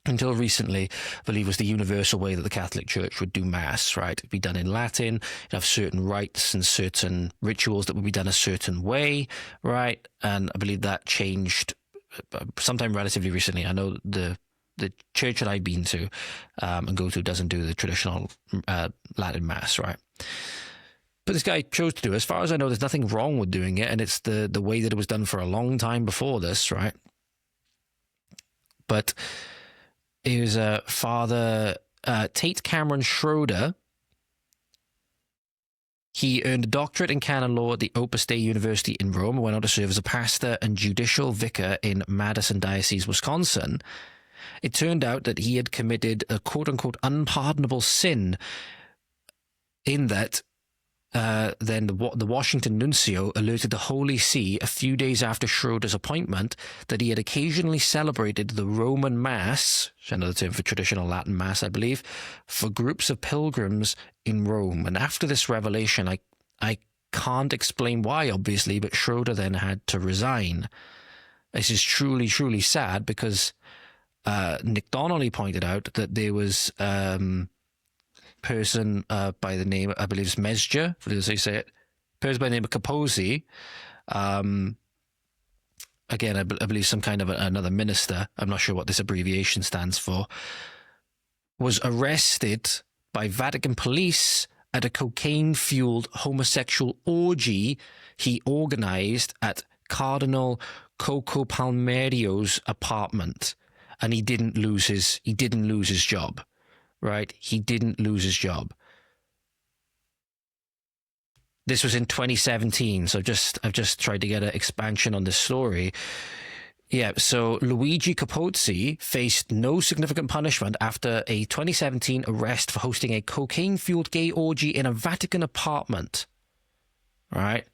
until recently, I believe was the universal way that the Catholic Church would do Mass, right? It'd be done in Latin, it'd have certain rites and certain rituals that would be done a certain way, right? And I believe that changed sometime relatively recently. I know the church that I've been to and go to doesn't do the traditional Latin Mass, right? But this guy chose to do it. As far as I know, there's nothing wrong with doing it, and it's the way that it was done for a long time before this, right? But it was Father Tate Cameron Schroeder. He earned a doctorate in canon law at the Opus Dei University in Rome and went on to serve as a pastor and judicial vicar in Madison Diocese, Wisconsin. It turned out that he had committed a quote-unquote unpardonable sin in that then the Washington nuncio alerted the Holy See a few days after Schroeder's appointment that he had occasionally celebrated the Roman Mass, another term for traditional Latin Mass, I believe, for groups of pilgrims in Rome. And after this revelation, I can't explain why, obviously, but Schroeder then had to resign. This is truly, truly sad because Nick Donnelly pointed out that there was person by the name, I believe it's Mesger, as they say it, person by the name of Kaposi, again, I believe some kind of another minister, I'm not sure what this abbreviation stands for, was arrested by Vatican police at a cocaine-fueled homosexual orgy he organized at Cardinal Coco Palmerio's apartment. And he didn't lose his job, right? He didn't lose his job. This was in 2017, so I've just tried to get an expansion on this story. Yeah, so Luigi Capozzi faced no significant punishment after a 2017 arrest for hosting a cocaine-fueled gay orgy in a Vatican apartment. Right?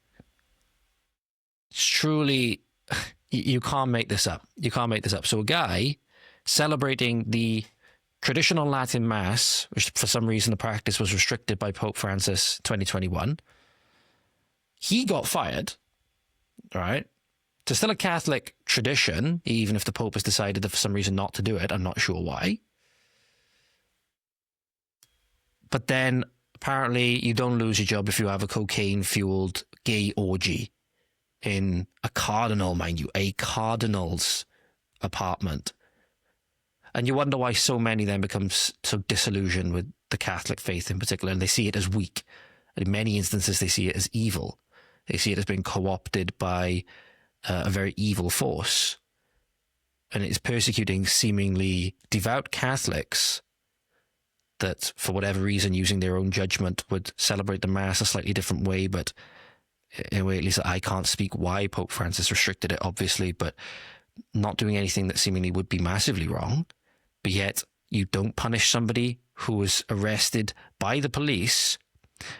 It's truly, you can't make this up. You can't make this up. So a guy celebrating the traditional Latin Mass, which for some reason the practice was restricted by Pope Francis 2021, he got fired, right? It's still a Catholic tradition, even if the Pope has decided that for some reason not to do it. I'm not sure why. But then apparently you don't lose your job if you have a cocaine-fueled gay orgy in a cardinal, mind you, a cardinal's apartment. And you wonder why so many then become so disillusioned with the Catholic faith in particular, and they see it as weak. And in many instances, they see it as evil. They see it as being co-opted by a very evil force. And it is persecuting seemingly devout Catholics that, for whatever reason, using their own judgment, would celebrate the Mass a slightly different way. But in a way, at least I can't speak why Pope Francis restricted it, obviously, but not doing anything that seemingly would be massively wrong. But yet you don't punish somebody who was arrested by the police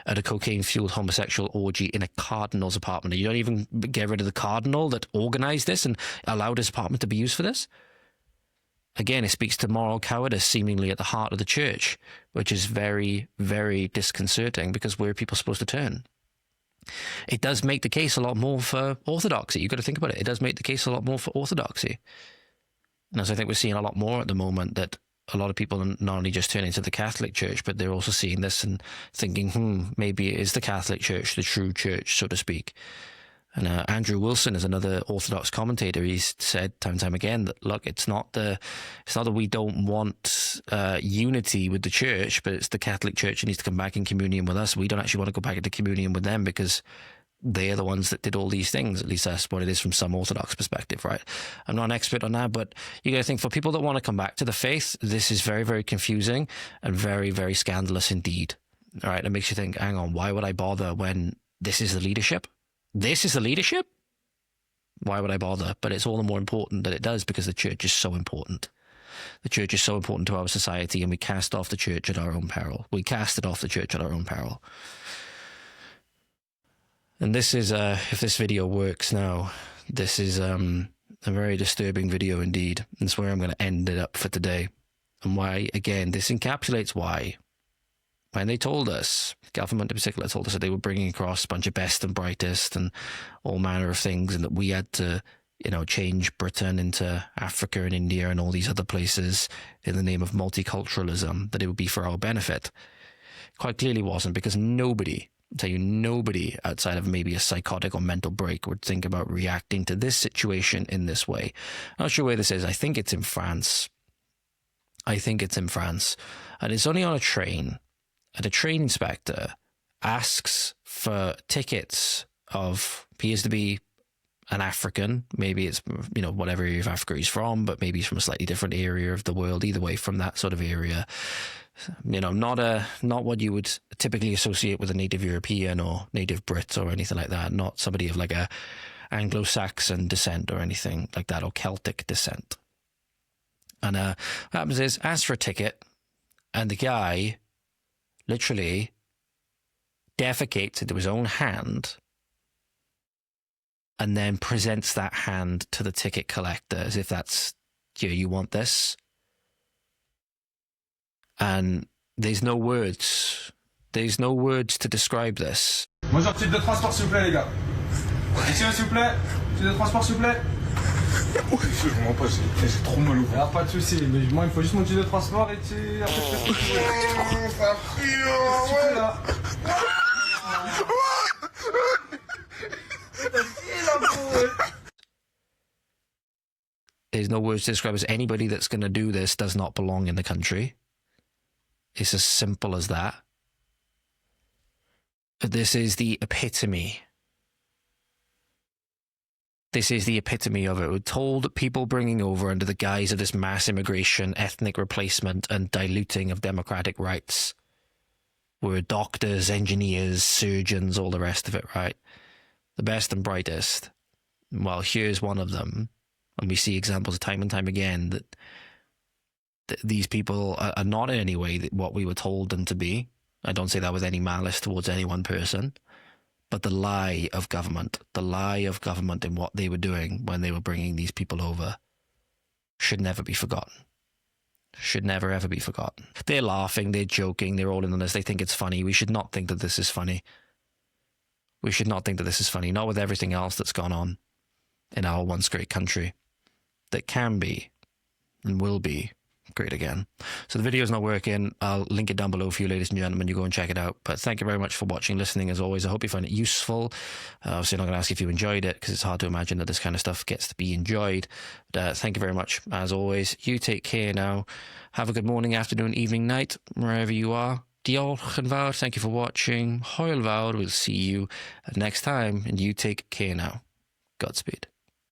at a cocaine-fueled homosexual orgy in a cardinal's apartment. You don't even get rid of the cardinal that organized this and allowed his apartment to be used for this. Again, it speaks to moral cowardice seemingly at the heart of the church, which is very, very disconcerting, because where are people supposed to turn? It does make the case a lot more for orthodoxy. You've got to think about it. It does make the case a lot more for orthodoxy. And as I think we're seeing a lot more at the moment, that a lot of people are not only just turning to the Catholic Church, but they're also seeing this and thinking, maybe it is the Catholic Church, the true church, so to speak. And Andrew Wilson is another Orthodox commentator. He's said time and time again that, look, it's not that we don't want unity with the church, but it's the Catholic Church that needs to come back in communion with us. We don't actually want to go back into communion with them because they are the ones that did all these things. At least that's what it is from some Orthodox perspective, right? I'm not an expert on that, but you got to think, for people that want to come back to the faith, this is very, very confusing and very, very scandalous indeed. All right, it makes you think, hang on, why would I bother when this is the leadership? This is the leadership? Why would I bother? But it's all the more important that it does, because the church is so important. The church is so important to our society, and we cast off the church at our own peril. We casted off the church at our own peril. And this is, if this video works now, this is a very disturbing video indeed. That's where I'm going to end it up for today. And why, again, this encapsulates why. When they told us, government in particular told us that they were bringing across a bunch of best and brightest and all manner of things, and that we had to, change Britain into Africa and India and all these other places in the name of multiculturalism, that it would be for our benefit. Quite clearly wasn't, because nobody outside of maybe a psychotic or mental break would think about reacting to this situation in this way. I'm not sure where this is. I think it's in France. And it's only on a train. And a train inspector asks for tickets of, appears to be an African, maybe it's, whatever area of Africa he's from, but maybe he's from a slightly different area of the world, either way, from that sort of area. Not what you would typically associate with a native European or native Brit or anything like that, not somebody of like a Anglo-Saxon descent or anything like that, or Celtic descent. And what happens is, asks for a ticket, and the guy literally defecates into his own hand and then presents that hand to the ticket collector as if that's, you want this? And there's no words. There's no words to describe this. Bonjour, titre de transport s'il vous plaît les gars. Monsieur s'il vous plaît, titre de transport s'il vous plaît. Oui, je comprends pas, j'ai trop mal au ventre. Alors pas de soucis, mais moi il faut juste mon titre de transport et tu... There's no words to describe as anybody that's going to do this does not belong in the country. It's as simple as that. This is the epitome. This is the epitome of it. We're told people bringing over under the guise of this mass immigration, ethnic replacement, and diluting of democratic rights were doctors, engineers, surgeons, all the rest of it, right? The best and brightest. Well, here's one of them. And we see examples time and time again that these people are not in any way what we were told them to be. I don't say that with any malice towards any one person. But the lie of government in what they were doing when they were bringing these people over should never be forgotten. Should never, ever be forgotten. They're laughing, they're joking, they're all in on this, they think it's funny. We should not think that this is funny. We should not think that this is funny, not with everything else that's gone on in our once great country that can be and will be great again. So the video's not working. I'll link it down below for you, ladies and gentlemen. You go and check it out. But thank you very much for watching, listening, as always. I hope you find it useful. Obviously, I'm not going to ask if you enjoyed it, because it's hard to imagine that this kind of stuff gets to be enjoyed. But thank you very much, as always. You take care now. Have a good morning, afternoon, evening, night, wherever you are. Diolch yn fawr. Thank you for watching. Hwyl fawr. We'll see you next time. And you take care now. Godspeed.